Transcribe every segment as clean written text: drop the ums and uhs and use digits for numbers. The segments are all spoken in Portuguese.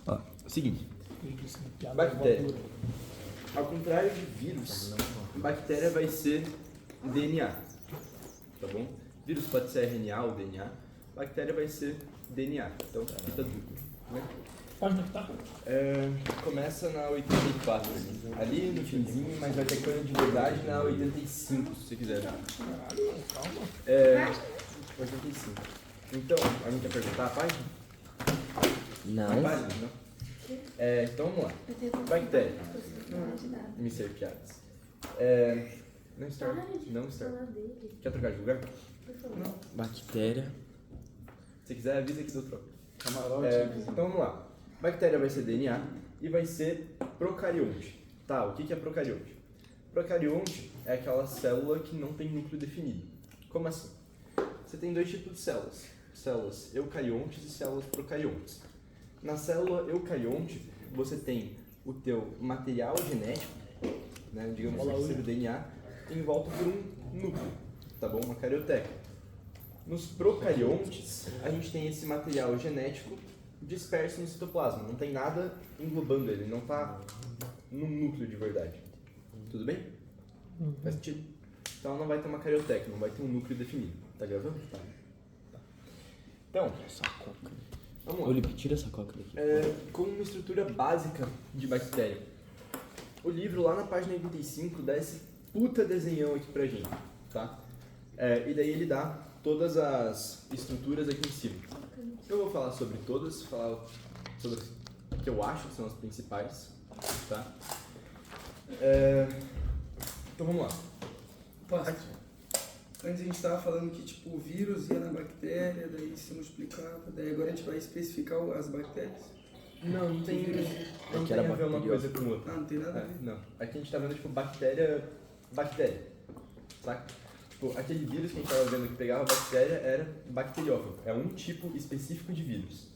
Ó, seguinte. Bactéria. Ao contrário de vírus, bactéria vai ser DNA. Tá bom? Vírus pode ser RNA ou DNA. Bactéria vai ser DNA. Então, tá dúvida. Né? Página que tá? Começa na 84, ali no finzinho, mas vai ter coisa de verdade na 85, se você quiser. Caralho, calma. 85. Então, alguém quer perguntar a página? Não. A página, não? Então vamos lá. Bactéria. Me ser piadas. Não start. Não start. Quer trocar de lugar? Não. Bactéria. Se quiser, avisa que eu troco. Camarote. Então vamos lá. Bactéria vai ser DNA e vai ser procarionte. Tá, o que é procarionte? Procarionte é aquela célula que não tem núcleo definido. Como assim? Você tem dois tipos de células. Células eucariontes e células procariontes. Na célula eucarionte, você tem o teu material genético, né, digamos assim, que seja o DNA, envolto por um núcleo, tá bom? Uma carioteca. Nos procariontes, a gente tem esse material genético disperso no citoplasma, não tem nada englobando ele, não está num núcleo de verdade. Tudo bem? Faz sentido? Então ela não vai ter uma carioteca, não vai ter um núcleo definido. Tá gravando? Tá. Então, vamos lá. Olipe, tira essa coca daqui. Como uma estrutura básica de bactéria. O livro, lá na página 85, dá esse puta desenhão aqui pra gente, tá? E daí ele dá todas as estruturas aqui em cima. Eu vou falar sobre todas, falar sobre o que eu acho que são as principais, tá? Então vamos lá. Posso? Antes a gente estava falando que tipo, o vírus ia na bactéria, daí se multiplicava, daí agora a gente vai especificar as bactérias. Não tem, não que tem era a ver uma bacteriose. coisa com outra. Ah, não tem nada a ver. Não. Aqui a gente tá vendo, tipo, bactéria, saca? Tipo, aquele vírus que a gente tava vendo que pegava bactéria era bacteriófago. É um tipo específico de vírus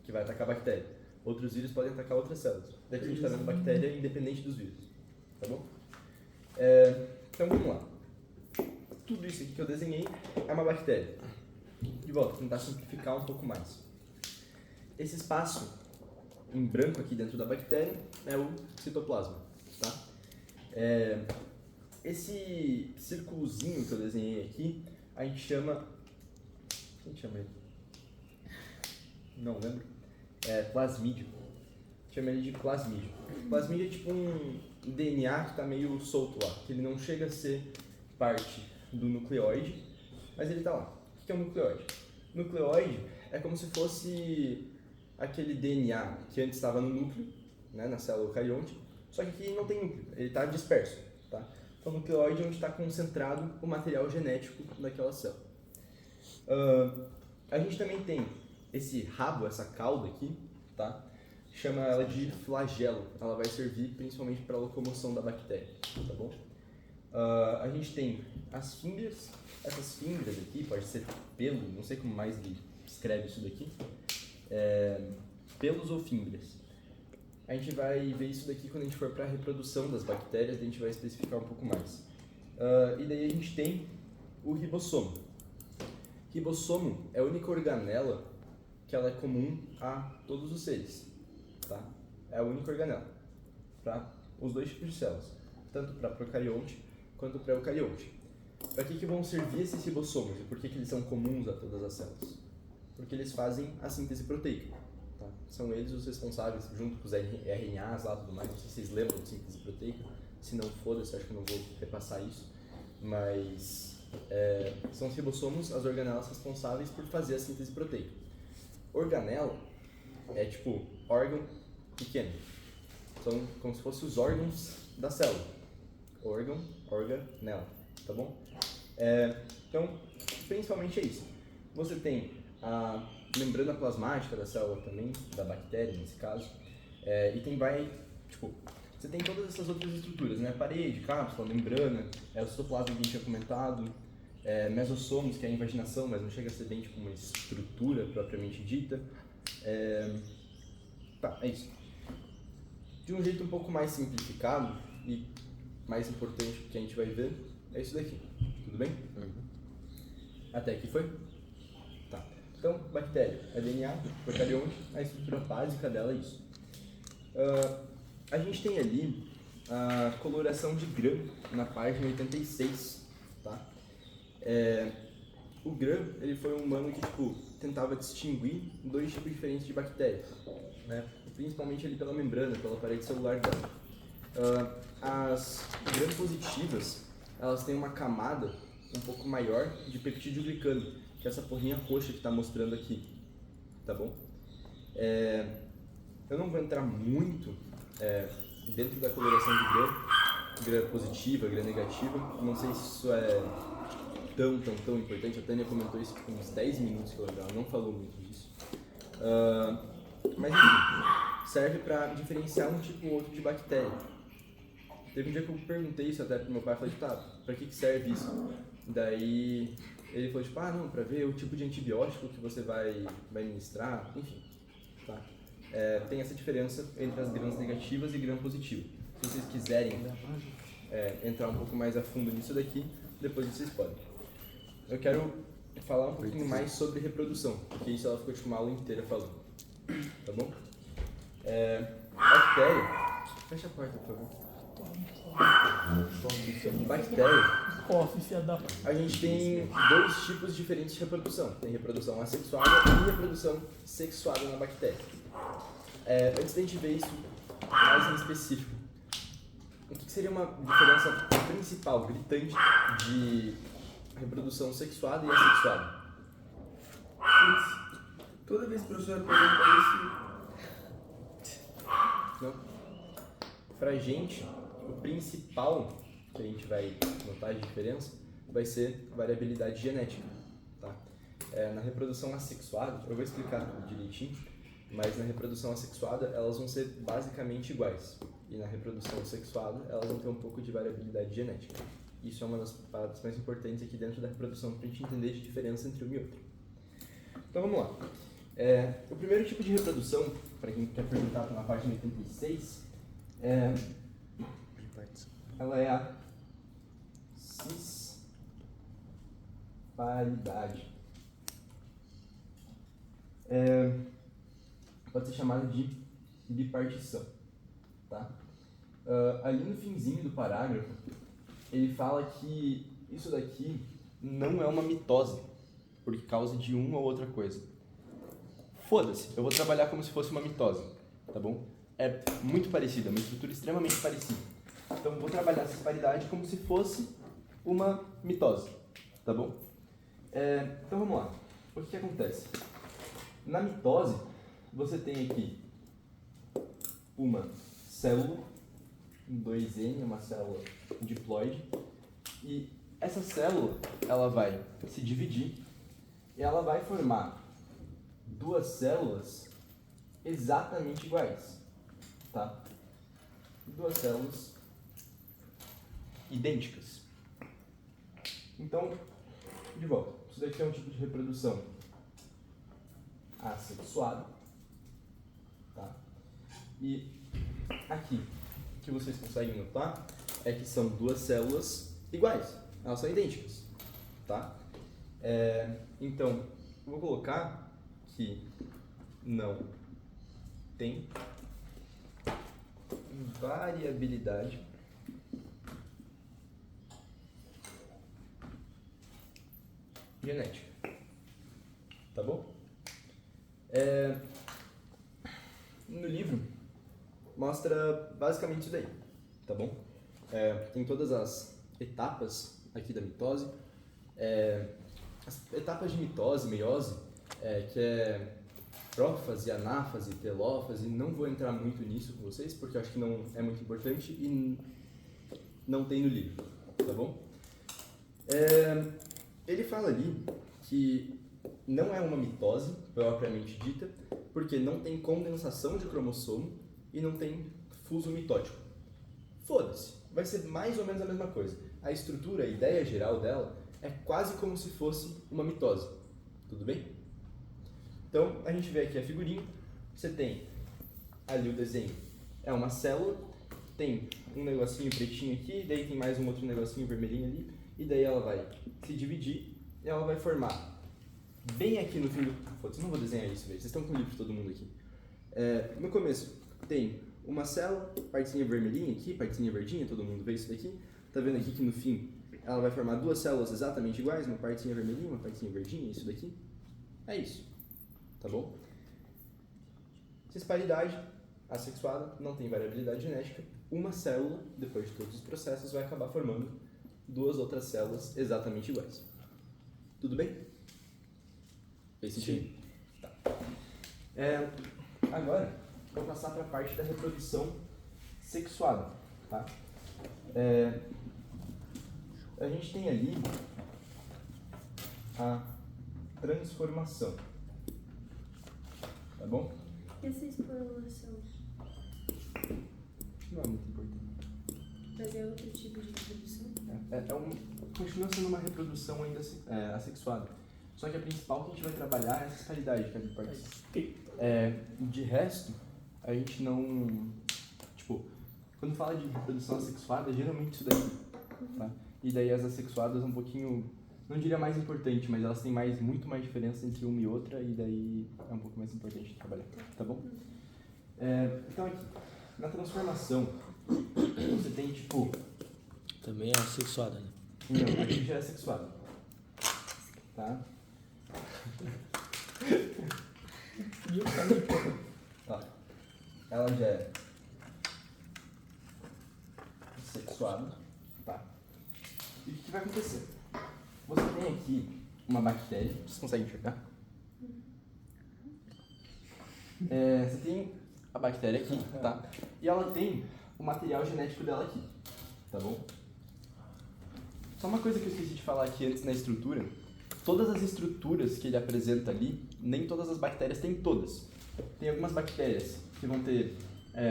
que vai atacar a bactéria. Outros vírus podem atacar outras células. Daqui a gente tá vendo bactéria independente dos vírus, tá bom? Então vamos lá. Tudo isso aqui que eu desenhei é uma bactéria. De volta, vou tentar simplificar um pouco mais. Esse espaço em branco aqui dentro da bactéria é o citoplasma, tá? Esse círculozinho que eu desenhei aqui, a gente chama... Quem chama ele? Não lembro. Plasmídio. Chama ele de plasmídio. Plasmídio é tipo um DNA que está meio solto lá, que ele não chega a ser parte do nucleóide, mas ele está lá. O que é um nucleóide? Nucleóide é como se fosse aquele DNA que antes estava no núcleo, né, na célula eucarionte, só que aqui não tem núcleo, ele está disperso, tá? Então, o nucleóide é onde está concentrado o material genético daquela célula. A gente também tem esse rabo, essa cauda aqui, tá? Chama ela de flagelo. Ela vai servir principalmente para a locomoção da bactéria, tá bom? A gente tem as fímbrias. Essas fímbrias aqui, pode ser pelo, não sei como mais ele escreve isso daqui. Pelos ou fímbrias. A gente vai ver isso daqui quando a gente for para a reprodução das bactérias, a gente vai especificar um pouco mais. E daí a gente tem o ribossomo. Ribossomo é a única organela que ela é comum a todos os seres, tá? É a única organela para os dois tipos de células, tanto para procarionte quanto para eucarionte. Para que vão servir esses ribossomos e por que eles são comuns a todas as células? Porque eles fazem a síntese proteica. Tá? São eles os responsáveis, junto com os RNAs lá e tudo mais. Não sei se vocês lembram de síntese proteica. Se não, foda-se, acho que eu não vou repassar isso. Mas são os ribossomos as organelas responsáveis por fazer a síntese proteica. Organela é tipo órgão pequeno. São como se fossem os órgãos da célula. Órgão, organela, tá bom? Então, principalmente é isso. Você tem a membrana plasmática da célula também, da bactéria nesse caso, e você tem todas essas outras estruturas, né? Parede, cápsula, membrana, o citoplasma que a gente tinha comentado, mesossomos, que é a invaginação, mas não chega a ser bem tipo uma estrutura propriamente dita. É isso. De um jeito um pouco mais simplificado e mais importante que a gente vai ver, é isso daqui. Tudo bem? Uhum. Até aqui foi? Tá. Então, bactéria é DNA, procarionte, a estrutura básica dela é isso. A gente tem ali a coloração de Gram na página 86, tá? O Gram, ele foi um humano que, tipo, tentava distinguir dois tipos diferentes de bactérias, né? Principalmente ali pela membrana, pela parede celular dela. As gram-positivas, elas têm uma camada um pouco maior de peptídeo glicano, que é essa porrinha roxa que está mostrando aqui, tá bom? Eu não vou entrar muito dentro da coloração de gram positiva, gram negativa, não sei se isso é tão importante. A Tânia comentou isso por uns 10 minutos que eu lembro, ela não falou muito disso. Mas enfim, serve para diferenciar um tipo ou outro de bactéria. Teve um dia que eu perguntei isso até pro meu pai, falei, tá, pra que serve isso? Daí ele falou, tipo, não, pra ver o tipo de antibiótico que você vai ministrar, enfim, tá? Tem essa diferença entre as grãs negativas e grã positiva. Se vocês quiserem entrar um pouco mais a fundo nisso daqui, depois vocês podem. Eu quero falar um pouquinho mais sobre reprodução, porque isso ela ficou tipo uma aula inteira falando, tá bom? Bactéria, fecha a porta, por favor. Bactéria, a gente tem dois tipos diferentes de reprodução. Tem reprodução assexuada e reprodução sexuada na bactéria. Antes da gente ver isso mais em específico, o que seria uma diferença principal, gritante, de reprodução sexuada e assexuada? Toda vez que o professor pergunta isso... Não? Pra gente, o principal que a gente vai notar de diferença vai ser variabilidade genética, tá? Na reprodução assexuada, eu vou explicar direitinho, mas na reprodução assexuada elas vão ser basicamente iguais, e na reprodução sexuada elas vão ter um pouco de variabilidade genética. Isso é uma das paradas mais importantes aqui dentro da reprodução para a gente entender a diferença entre um e outro. Então vamos lá. O primeiro tipo de reprodução, para quem quer perguntar, está na página 86, ela é a cisparidade. Pode ser chamada de bipartição, tá? Ali no finzinho do parágrafo, ele fala que isso daqui não é uma mitose, por causa de uma ou outra coisa. Foda-se, eu vou trabalhar como se fosse uma mitose, tá bom? É muito parecida, é uma estrutura extremamente parecida. Então vou trabalhar essa disparidade como se fosse uma mitose, tá bom? Então vamos lá. O que acontece? Na mitose, você tem aqui uma célula, 2N, uma célula diploide, e essa célula ela vai se dividir e ela vai formar duas células exatamente iguais, tá? Duas células idênticas. Então, de volta, isso daqui é um tipo de reprodução assexuada, tá? E aqui, o que vocês conseguem notar é que são duas células iguais, elas são idênticas, tá? Então, eu vou colocar que não tem variabilidade genética, tá bom? No livro mostra basicamente isso daí, tá bom? Tem todas as etapas aqui da mitose, as etapas de mitose, meiose, que é prófase, anáfase, telófase. Não vou entrar muito nisso com vocês, porque eu acho que não é muito importante e não tem no livro, tá bom? Ele fala ali que não é uma mitose propriamente dita, porque não tem condensação de cromossomo e não tem fuso mitótico. Foda-se, vai ser mais ou menos a mesma coisa. A estrutura, a ideia geral dela é quase como se fosse uma mitose, tudo bem? Então, a gente vê aqui a figurinha, você tem ali o desenho, é uma célula, tem um negocinho pretinho aqui, daí tem mais um outro negocinho vermelhinho ali, e daí ela vai se dividir e ela vai formar bem aqui no fim do... Foda-se, não vou desenhar isso, velho. Vocês estão com o livro todo mundo aqui. No começo tem uma célula, partezinha vermelhinha aqui, partezinha verdinha, todo mundo vê isso daqui. Tá vendo aqui que no fim ela vai formar duas células exatamente iguais, uma partezinha vermelhinha, uma partezinha verdinha, isso daqui. É isso, tá bom? Cisparidade assexuada, não tem variabilidade genética. Uma célula, depois de todos os processos, vai acabar formando duas outras células exatamente iguais. Tudo bem? Fez sentido? Tá. Agora, vou passar para a parte da reprodução sexuada, tá? A gente tem ali a transformação, tá bom? E essa exploração? Não é muito importante. Mas é outro tipo de reprodução? Continua sendo uma reprodução ainda assexuada. Só que a principal que a gente vai trabalhar é a sexualidade, que é a parte. De resto, a gente não... Tipo, quando fala de reprodução assexuada, é geralmente isso daqui, tá? E daí as assexuadas um pouquinho... Não diria mais importante, mas elas têm muito mais diferença entre uma e outra, e daí é um pouco mais importante de trabalhar, tá bom? Então aqui, na transformação, você tem tipo... Também é assexuada, né? Não, aqui já é sexuada. Tá? Tá. Ela já é sexuada. Tá. E o que vai acontecer? Você tem aqui uma bactéria. Vocês conseguem enxergar? Você tem a bactéria aqui, tá? E ela tem o material genético dela aqui, tá bom? Só uma coisa que eu esqueci de falar aqui antes na estrutura. Todas as estruturas que ele apresenta ali, nem todas as bactérias têm todas. Tem algumas bactérias que vão ter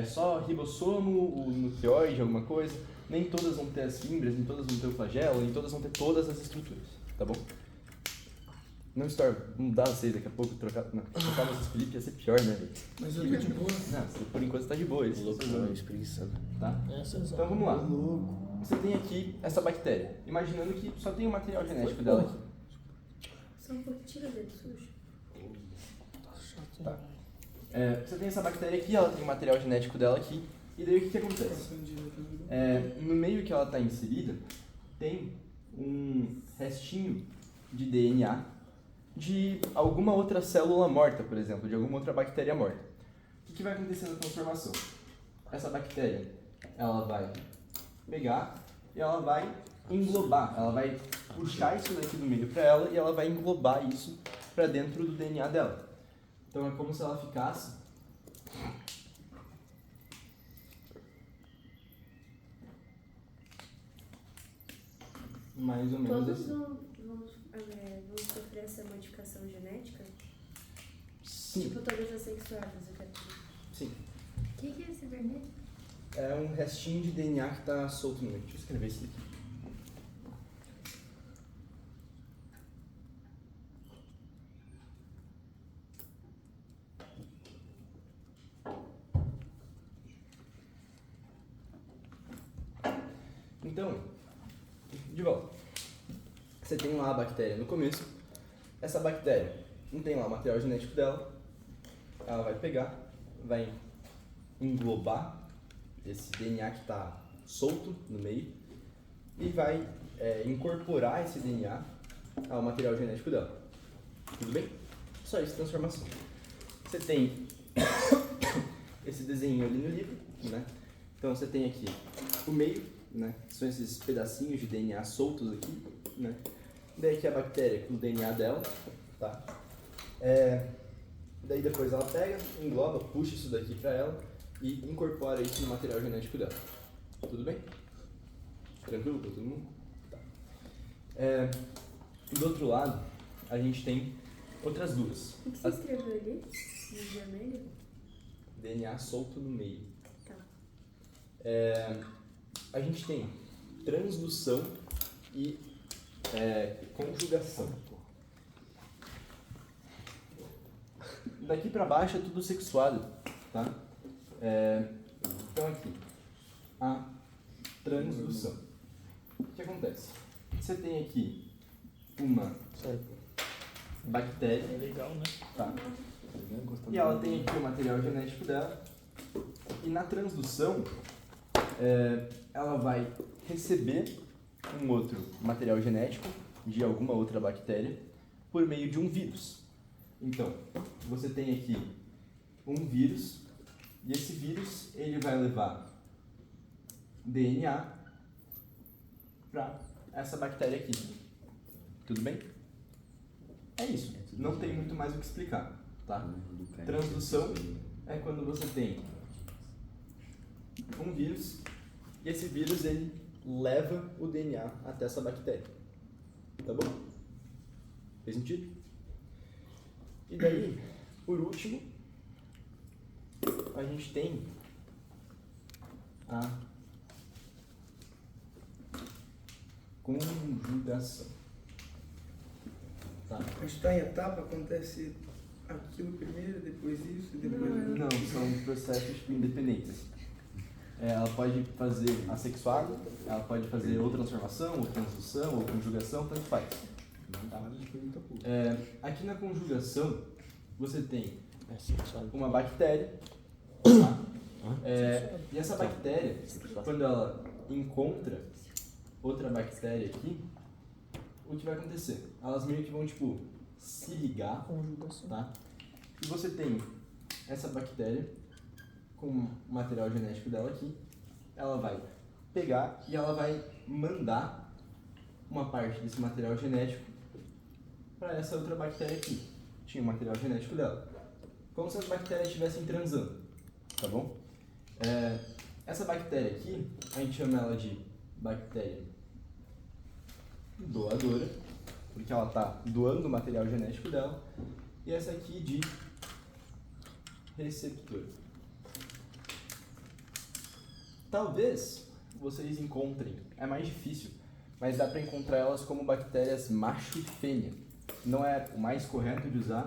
só ribossomo, o nucleóide, alguma coisa. Nem todas vão ter as fibras, nem todas vão ter o flagelo, nem todas vão ter todas as estruturas, tá bom? Não dá vocês daqui a pouco trocar vocês Felipe ia ser pior, né, velho? Mas eu tô de boa. Não, por enquanto tá de boa isso. Louco, não, espreguiçando. Tá? Então vamos lá. Você tem aqui essa bactéria, imaginando que só tem o material genético dela aqui. Só um pouco, tira o dedo sujo. Tá. Você tem essa bactéria aqui, ela tem o material genético dela aqui, e daí o que acontece? No meio que ela está inserida, tem um restinho de DNA de alguma outra célula morta, por exemplo, de alguma outra bactéria morta. O que vai acontecer na transformação? Essa bactéria, ela vai pegar e ela vai englobar, ela vai puxar isso daqui do meio para ela e ela vai englobar isso para dentro do DNA dela. Então é como se ela ficasse mais ou menos Todos assim. vão sofrer essa modificação genética? Sim, Tipo, todas as sexuadas, eu quero dizer. sim. O que é esse vermelho? É um restinho de DNA que está solto no meio. Deixa eu escrever isso aqui. Então, de volta. Você tem lá a bactéria no começo. Essa bactéria não tem lá o material genético dela. Ela vai pegar, vai englobar esse DNA que está solto no meio e vai incorporar esse DNA ao material genético dela. Tudo bem? Só isso, transformação. Você tem esse desenho ali no livro, né? Então você tem aqui o meio, né? São esses pedacinhos de DNA soltos aqui, né? Daí aqui a bactéria com o DNA dela, tá? Daí depois ela pega, engloba, puxa isso daqui pra ela e incorpora isso no material genético dela. Tudo bem? Tranquilo pra todo mundo? Tá. Do outro lado, a gente tem outras duas. O que você escreveu ali? No vermelho? DNA solto no meio. Tá. A gente tem transdução e conjugação. Daqui pra baixo é tudo sexuado, tá? Então aqui, a transdução. O que acontece? Você tem aqui uma bactéria, É legal, né? tá? E ela tem aqui o material genético dela. E na transdução, ela vai receber um outro material genético de alguma outra bactéria por meio de um vírus. Então, você tem aqui um vírus, e esse vírus ele vai levar DNA para essa bactéria aqui. Tudo bem? É isso. Não tem muito mais o que explicar, tá? Transdução é quando você tem um vírus e esse vírus ele leva o DNA até essa bactéria. Tá bom? Fez sentido? E daí, por último, a gente tem a conjugação. Tá? A gente está em etapa, acontece aquilo primeiro, depois isso, e depois... Não, são processos tipo, independentes. Ela pode fazer assexuado, ela pode fazer ou transformação, ou transdução, ou conjugação, tanto faz. Aqui na conjugação, você tem uma bactéria, tá? E essa bactéria, quando ela encontra outra bactéria aqui, o que vai acontecer? Elas meio que vão, tipo, se ligar, tá? E você tem essa bactéria com o material genético dela aqui, ela vai pegar e ela vai mandar uma parte desse material genético para essa outra bactéria aqui. Tinha o material genético dela. Como se as bactérias estivessem transando, tá bom? Essa bactéria aqui, a gente chama ela de bactéria doadora, porque ela está doando o material genético dela, e essa aqui de receptor. Talvez vocês encontrem, é mais difícil, mas dá para encontrar elas como bactérias macho e fêmea. Não é o mais correto de usar,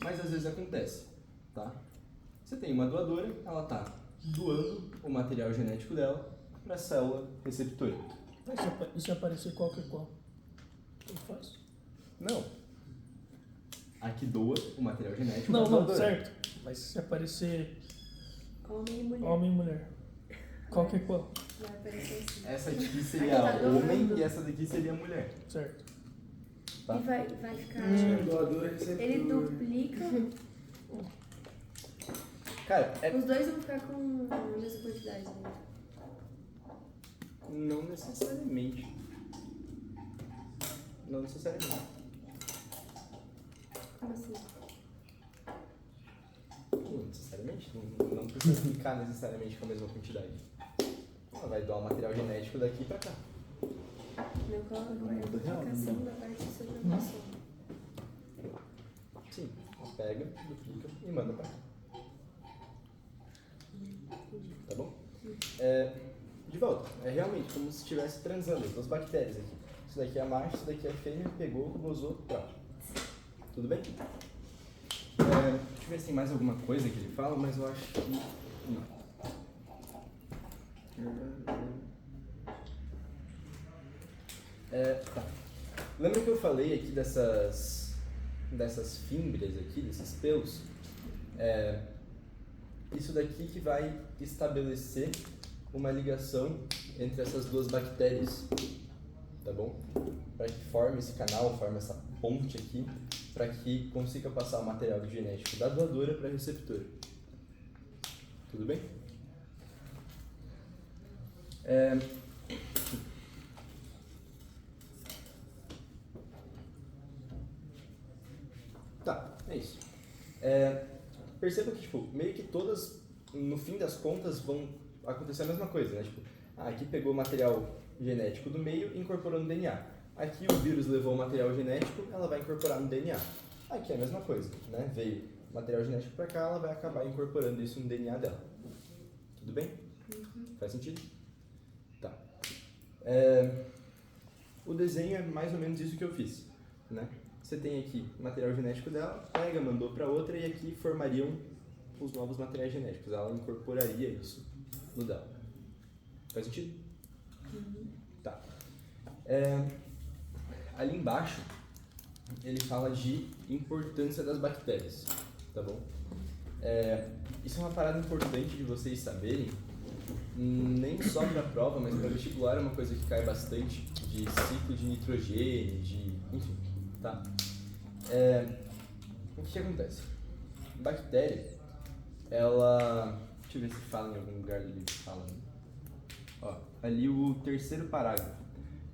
mas às vezes acontece, tá? Você tem uma doadora, ela está doando o material genético dela para a célula receptora. E se aparecer qual que é qual? Como faz? Não. A que doa o material genético Não, da não, doadora. certo. Mas se aparecer Homem e mulher. homem e mulher, qual que é qual? Vai aparecer assim. Essa aqui seria Aqui tá homem doando. e essa daqui seria mulher. Certo. Tá? E vai ficar. Doador e receptor. Ele duplica. Cara, Os dois vão ficar com a mesma quantidade, né? não necessariamente. Não necessariamente. Como assim? Não necessariamente. Não precisa ficar necessariamente com a mesma quantidade. Ela vai doar o material genético daqui pra cá. Não coloca a duplicação da parte do seu cromossomo. Sim. Ela pega, duplica e manda pra cá. Tá bom? De volta. É realmente como se estivesse transando as duas bactérias aqui. Isso daqui é macho, isso daqui é fêmea, pegou, gozou, pronto. Tudo bem? Deixa eu ver se tem mais alguma coisa que ele fala, mas eu acho que não. Tá. Lembra que eu falei aqui dessas fímbrias aqui, desses pelos? Isso daqui que vai estabelecer uma ligação entre essas duas bactérias, tá bom? Para que forme esse canal, forme essa ponte aqui, para que consiga passar o material genético da doadora para a receptora. Tudo bem? Tá, é isso. Perceba que, tipo, meio que todas, no fim das contas, vão acontecer a mesma coisa, né? Tipo, aqui pegou o material genético do meio e incorporou no DNA. Aqui o vírus levou o material genético, ela vai incorporar no DNA. Aqui é a mesma coisa, né? Veio material genético para cá, ela vai acabar incorporando isso no DNA dela. Tudo bem? Faz sentido? Tá. O desenho é mais ou menos isso que eu fiz, né? Você tem aqui o material genético dela, pega, mandou para outra e aqui formariam os novos materiais genéticos. Ela incorporaria isso no dela. Faz sentido? Tá. Ali embaixo, ele fala de importância das bactérias, tá bom? Isso é uma parada importante de vocês saberem, nem só para prova, mas para vestibular é uma coisa que cai bastante, de ciclo de nitrogênio, enfim, tá? O que acontece? Bactéria, ela... Deixa eu ver se fala em algum lugar do livro que fala. Né? Ó, ali o terceiro parágrafo.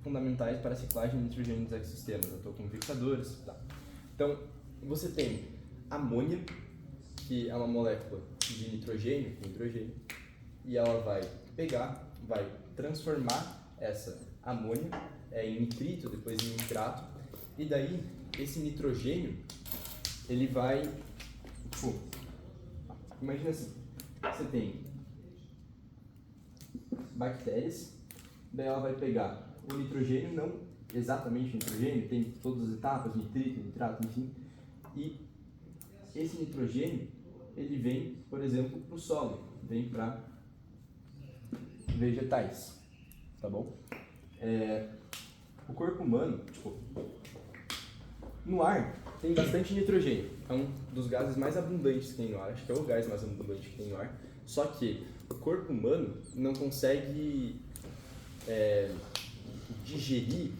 Fundamentais para a ciclagem de nitrogênio dos ecossistemas. Eu estou com fixadores. Tá. Então, você tem amônia, que é uma molécula de nitrogênio, e ela vai pegar, vai transformar essa amônia em nitrito, depois em nitrato, e daí esse nitrogênio, ele vai, tipo, imagina assim, você tem bactérias, daí ela vai pegar o nitrogênio, não exatamente o nitrogênio, tem todas as etapas, nitrito, nitrato, enfim, e esse nitrogênio, ele vem, por exemplo, para o solo, vem para vegetais, tá bom? O corpo humano, tipo, no ar tem bastante nitrogênio, é um dos gases mais abundantes que tem no ar, acho que é o gás mais abundante que tem no ar, só que o corpo humano não consegue digerir,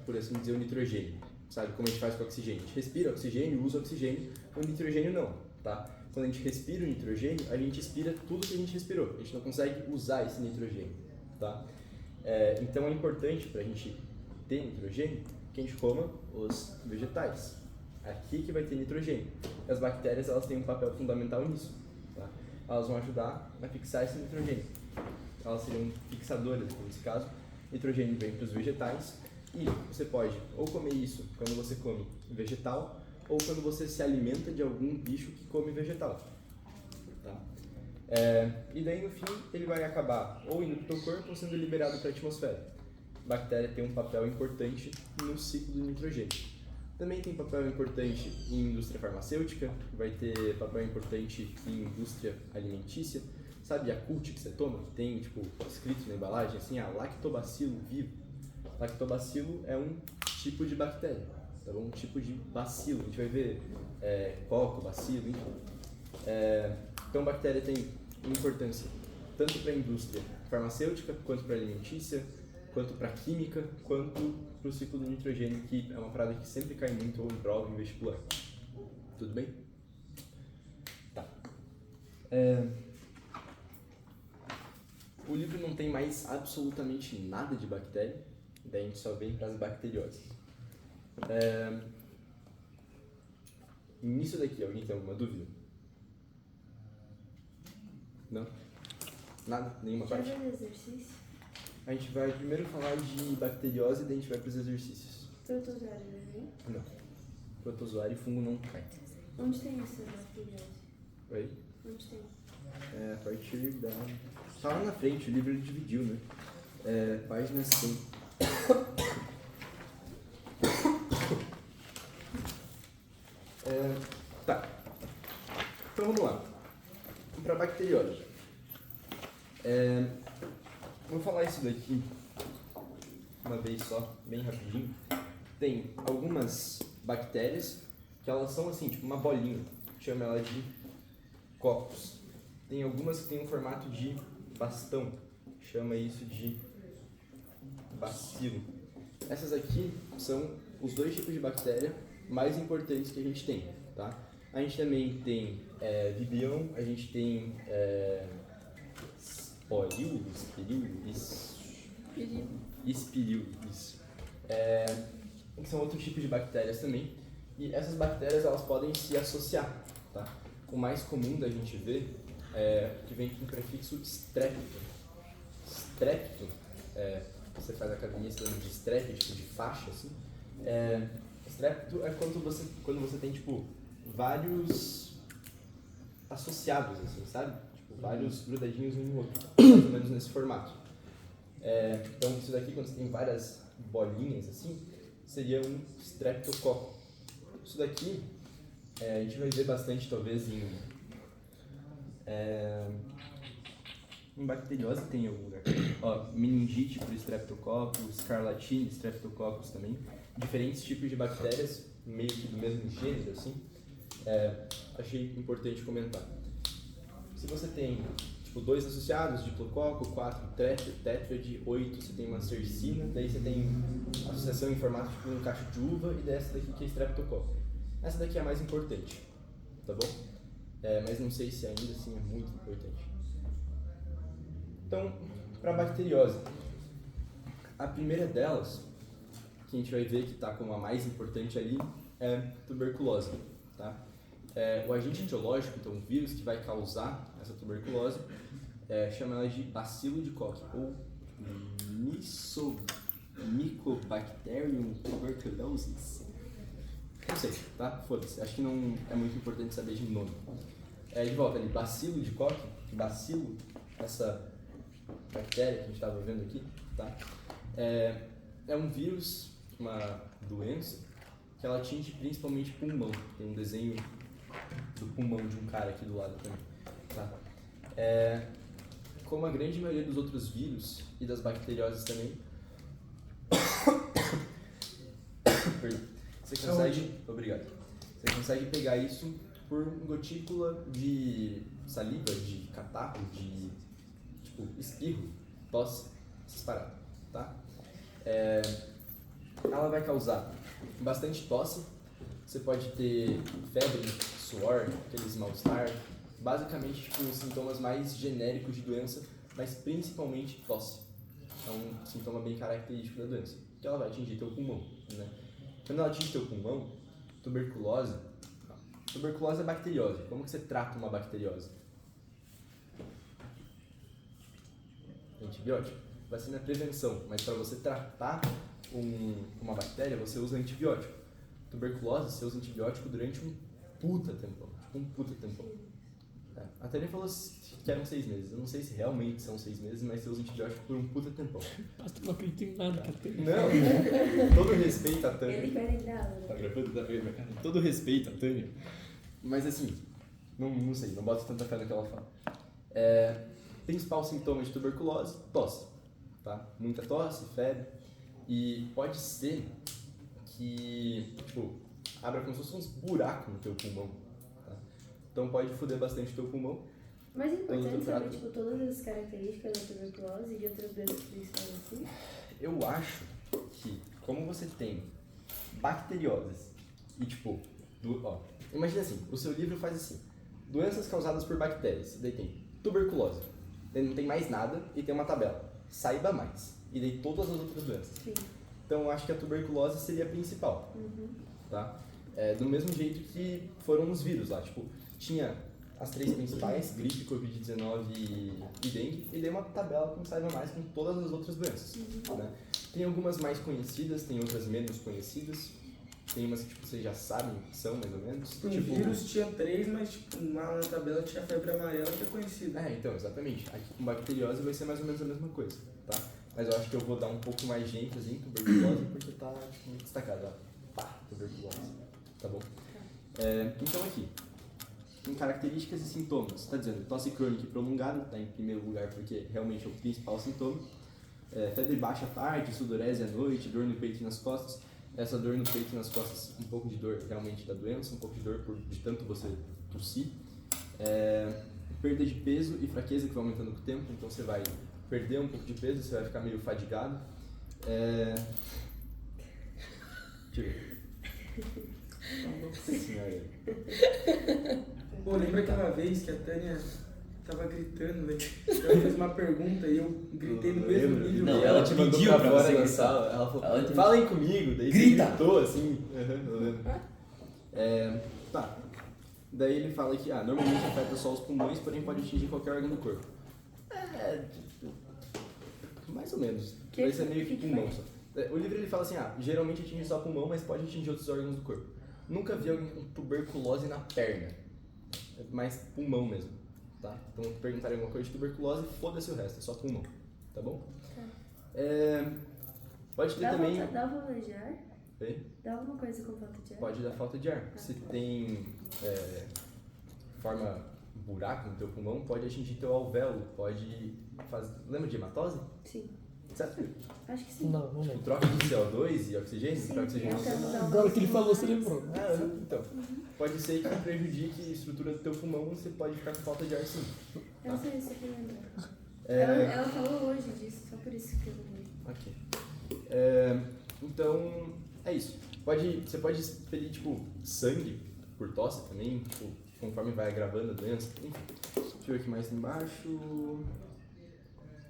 por assim dizer, o nitrogênio, sabe? Como a gente faz com o oxigênio. A gente respira oxigênio, usa oxigênio, o nitrogênio não, tá? Quando a gente respira o nitrogênio, a gente expira tudo que a gente respirou. A gente não consegue usar esse nitrogênio, tá? Então é importante para a gente ter nitrogênio que a gente coma os vegetais. Aqui que vai ter nitrogênio. As bactérias, elas têm um papel fundamental nisso, tá? Elas vão ajudar a fixar esse nitrogênio. Elas seriam fixadoras, nesse caso. Nitrogênio vem para os vegetais e você pode ou comer isso quando você come vegetal ou quando você se alimenta de algum bicho que come vegetal, tá? E daí no fim ele vai acabar ou indo para o teu corpo ou sendo liberado para a atmosfera. A bactéria tem um papel importante no ciclo do nitrogênio. Também tem papel importante em indústria farmacêutica, vai ter papel importante em indústria alimentícia. Sabe Yakult que você toma, que tem tipo, escrito na embalagem assim, lactobacilo vivo. Lactobacilo é um tipo de bactéria, tá bom? Um tipo de bacilo. A gente vai ver coco, bacilo, enfim. Então, bactéria tem importância tanto para a indústria farmacêutica, quanto para a alimentícia, quanto para a química, quanto para o ciclo do nitrogênio, que é uma parada que sempre cai muito ou em prova, em vestibular. Tudo bem? Tá. O livro não tem mais absolutamente nada de bactéria, daí a gente só vem para as bacterioses. Nisso daqui, alguém tem alguma dúvida? Não? Nada? Nenhuma parte? Já viu exercício? A gente vai primeiro falar de bacteriose e daí a gente vai para os exercícios. Protozoário, né? Não. Protozoário e fungo não cai. Onde tem essa bacteriose? Oi? Onde tem? A partir da... Tá lá na frente, o livro ele dividiu, né? Página 100. Tá. Então vamos lá. Para bacteriose. Vou falar isso daqui uma vez só, bem rapidinho. Tem algumas bactérias que elas são assim, tipo uma bolinha. Chama ela de cocos. Tem algumas que têm um formato de bastão. Chama isso de bacilo. Essas aqui são os dois tipos de bactéria mais importantes que a gente tem, tá? A gente também tem vibrião, a gente tem Espiríolis, que são outros tipos de bactérias também. E essas bactérias elas podem se associar, tá? O mais comum da gente ver que vem com o prefixo strepto. Strepto, você faz academia falando de strep, tipo de faixa, assim. Strepto é quando você tem, tipo, vários associados, assim, sabe? Tipo, vários grudadinhos um no outro, mais ou menos nesse formato. Então, isso daqui, quando você tem várias bolinhas, assim, seria um streptococo. Isso daqui, a gente vai ver bastante, talvez, em bacteriose tem em algum lugar. Ó, meningite por streptococcus, escarlatina, streptococcus também. Diferentes tipos de bactérias meio que do mesmo gênero, assim, achei importante comentar. Se você tem, tipo, 2 associados, diplococo, 4 tétrade, 8 você tem uma cercina, daí você tem associação em formato tipo um cacho de uva, e dessa daqui que é streptococo. Essa daqui é a mais importante, tá bom? Mas não sei se ainda assim é muito importante. Então, para a bacteriose, a primeira delas, que a gente vai ver que está como a mais importante ali, é tuberculose, tá? O agente etiológico, então o vírus que vai causar essa tuberculose, chama ela de bacilo de Koch, ou Mycobacterium tuberculosis. Não sei, tá? Foda-se, acho que não é muito importante saber de nome. De volta ali, bacilo de Koch, bacilo, essa bactéria que a gente estava vendo aqui, tá? É um vírus, uma doença, que ela atinge principalmente pulmão. Tem um desenho do pulmão de um cara aqui do lado também, tá? Como a grande maioria dos outros vírus e das bacterioses também, você consegue, obrigado, você consegue pegar isso por gotícula de saliva, de catarro, de tipo espirro, tosse, essas paradas, tá? Ela vai causar bastante tosse, você pode ter febre, suor, aqueles mal-estar, basicamente tipo, os sintomas mais genéricos de doença, mas principalmente tosse. É um sintoma bem característico da doença, que ela vai atingir teu pulmão, né? Quando ela atinge teu pulmão, tuberculose é bacteriose. Como que você trata uma bacteriose? Antibiótico. Vacina é prevenção, mas para você tratar uma bactéria, você usa antibiótico. Tuberculose, você usa antibiótico durante um puta tempão. A Tânia falou que eram 6 meses. Eu não sei se realmente são 6 meses, mas você usa antibiótico por um puta tempão. Pastor, não acredito em nada que a Tânia Não, todo respeito à Tânia. Ele vai lembrar, né? Tá gravando? Tá vendo, cara? Todo respeito à Tânia. Mas assim, não sei, não boto tanta fé no que ela fala. Principal sintoma de tuberculose, tosse. Tá? Muita tosse, febre. E pode ser que, tipo, abra como se fosse uns buracos no teu pulmão. Tá? Então pode foder bastante o teu pulmão. Mas é importante Então, saber, tipo, todas as características da tuberculose e de outras doenças que são assim. Eu acho que, como você tem bacterioses e, tipo, imagina assim, o seu livro faz assim, doenças causadas por bactérias, daí tem tuberculose, daí não tem mais nada e tem uma tabela, saiba mais, e daí todas as outras doenças. Sim. Então eu acho que a tuberculose seria a principal, Uhum. tá? Do mesmo jeito que foram os vírus lá, tipo, tinha as 3 principais, gripe, Covid-19 e dengue, e dei uma tabela com saiba mais com todas as outras doenças, né? Tem algumas mais conhecidas, tem outras menos conhecidas, tem umas que tipo, vocês já sabem que são, mais ou menos. O vírus tinha 3, mas tipo, lá na tabela tinha febre amarela, que é conhecida. Então, exatamente. Aqui com bacteriose vai ser mais ou menos a mesma coisa, tá? Mas eu acho que eu vou dar um pouco mais de ênfase em tuberculose, porque tá tipo, muito destacado, ó. Pá, tuberculose, tá bom? Então aqui, em características e sintomas, está dizendo tosse crônica e prolongada, tá em primeiro lugar porque realmente é o principal sintoma. Febre baixa à tarde, sudorese à noite, dor no peito e nas costas. Essa dor no peito e nas costas, um pouco de dor realmente da doença, um pouco de dor de tanto você tossir. Perda de peso e fraqueza que vai aumentando com o tempo, então você vai perder um pouco de peso, você vai ficar meio fadigado. Deixa eu ver. Nossa senhora. Pô, lembra aquela vez que a Tânia tava gritando, velho? Ela fez uma pergunta e eu gritei no mesmo nível. Não, que ela te mandou pediu pra fora você da gritar. sala. Ela falou, Ela te- falem comigo, daí Grita! você gritou assim. Eu lembro. Tá. Daí ele fala que normalmente afeta só os pulmões, porém pode atingir qualquer órgão do corpo. Mais ou menos. Vai ser meio que pulmão só. O livro ele fala assim, geralmente atinge só pulmão, mas pode atingir outros órgãos do corpo. Nunca vi alguém com tuberculose na perna. É mais pulmão mesmo, tá? Então perguntarem alguma coisa de tuberculose, foda-se o resto, é só pulmão, tá bom? Pode ter também... Dá falta de ar? Oi? Dá alguma coisa com falta de ar? Pode dar falta de ar. Se tem forma buraco no teu pulmão, pode atingir teu alvéolo, pode fazer... Lembra de hematose? Sim. Certo? Acho que sim. Não lembro. Troca de CO2 e oxigênio Sim, para oxigênio. até mudar o Agora que ele falou, você mais. lembrou. Então, pode ser que prejudique a estrutura do teu pulmão, você pode ficar com falta de ar sim. Eu sei, você que lembra. É, Ela falou hoje disso, só por isso que eu lembrei. ok. Então, é isso. Você pode expelir, tipo, sangue por tosse também, tipo, conforme vai agravando a doença. Enfim, deixa eu ver aqui mais embaixo.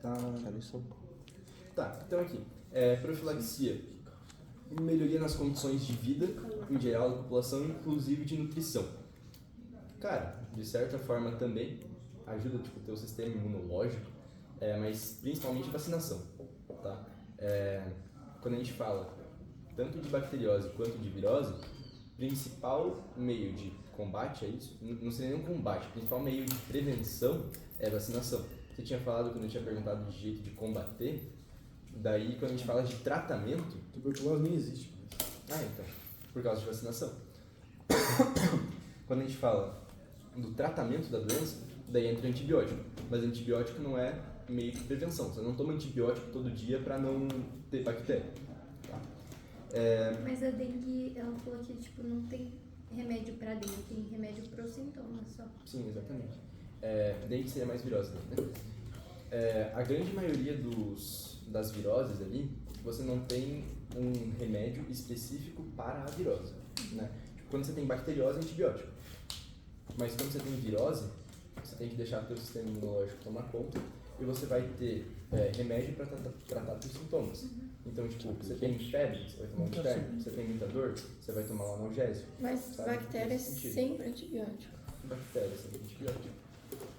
Tá, então aqui. Profilaxia. Melhoria nas condições de vida em geral da população, inclusive de nutrição. Cara, de certa forma também ajuda tipo, o teu sistema imunológico, mas principalmente vacinação. Tá? Quando a gente fala tanto de bacteriose quanto de virose, principal meio de combate a isso, não seria nem um combate, o principal meio de prevenção é vacinação. Você tinha falado, quando eu tinha perguntado de jeito de combater, daí quando a gente fala de tratamento... Tuberculose nem existe. então, por causa de vacinação. Quando a gente fala do tratamento da doença, daí entra antibiótico. Mas antibiótico não é meio de prevenção. Você não toma antibiótico todo dia para não ter bactéria. Tá? Mas a dengue, ela falou que tipo, não tem remédio pra dengue, tem remédio pro sintoma só. Sim, exatamente. Dengue seria mais virose, né? A grande maioria das viroses ali, você não tem um remédio específico para a virose. Né? Tipo, quando você tem bacteriose, é antibiótico. Mas quando você tem virose, você tem que deixar o seu sistema imunológico tomar conta e você vai ter remédio para tratar os sintomas. Então, tipo, você tem febre, você vai tomar um interno. Você tem muita dor, você vai tomar um analgésico. Mas Sabe? bactérias Nesse sentido. sempre antibiótico. Bactérias, sempre antibiótico.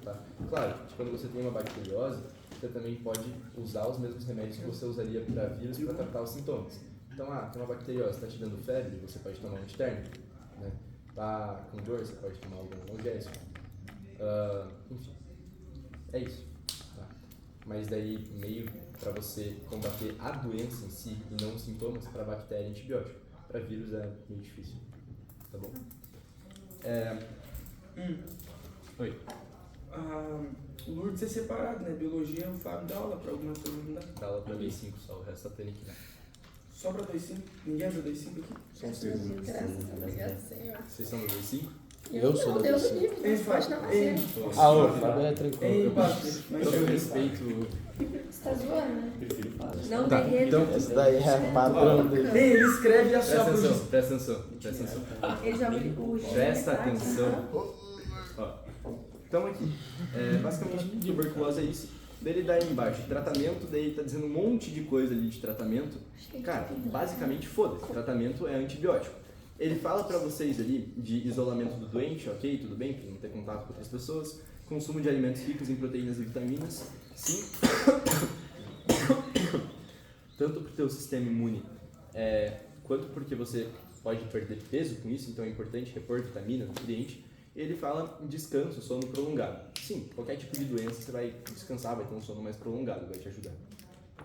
Tá? Claro, que quando você tem uma bacteriose, você também pode usar os mesmos remédios que você usaria para vírus para tratar os sintomas. Então, tem uma bacteriose, está te dando febre, você pode tomar um antitérmico. Né? Tá com dor, você pode tomar algum analgésico. Enfim, é isso. Tá? Mas daí, meio para você combater a doença em si e não os sintomas, para bactéria é antibiótico. Para vírus é meio difícil. Tá bom? Oi. O Lourdes é separado, né? Biologia, o Fábio dá aula pra alguma turma, não dá? Dá aula para 2.5 só, o resto tá tendo que dar. Só pra 2.5? Ninguém é do 2.5 aqui? São os três. Graças obrigado, Senhor. Vocês são do 2.5? Eu sou não, da Deus Lucia. livre, Ei, mas pode Fábio, não ei. ser. Ô, Fábio é tranquilo. Ei, Paty, mas Todo eu respeito. Você tá zoando, né? Não Tá, derreta. então, Esse daí é padrão dele. Ei, ele escreve e presta assopra atenção, o presta atenção, presta atenção. Ele joga o gelo. Presta tá? atenção. Ó, então aqui, basicamente tuberculose é isso. Daí ele dá aí embaixo, tratamento, daí tá dizendo um monte de coisa ali de tratamento. Cara, basicamente foda-se, tratamento é antibiótico. Ele fala pra vocês ali de isolamento do doente, ok, tudo bem, pra não ter contato com outras pessoas. Consumo de alimentos ricos em proteínas e vitaminas, sim. Tanto pro teu sistema imune, quanto porque você pode perder peso com isso, então é importante repor vitamina, nutriente. Ele fala em descanso, sono prolongado. Sim, qualquer tipo de doença você vai descansar, vai ter um sono mais prolongado, vai te ajudar.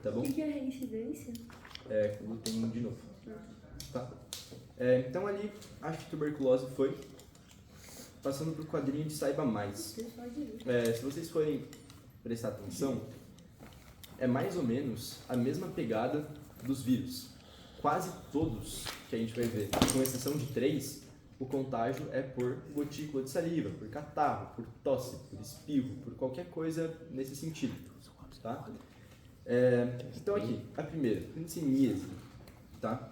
Tá bom? O que é reincidência? Glúten de novo. Tá? Então ali, acho que tuberculose foi. Passando pro quadrinho de Saiba Mais. Pessoal de Se vocês forem prestar atenção, é mais ou menos a mesma pegada dos vírus. Quase todos que a gente vai ver, com exceção de 3, o contágio é por gotícula de saliva, por catarro, por tosse, por espirro, por qualquer coisa nesse sentido. Tá? Então aqui, a primeira, hanseníase. Tá?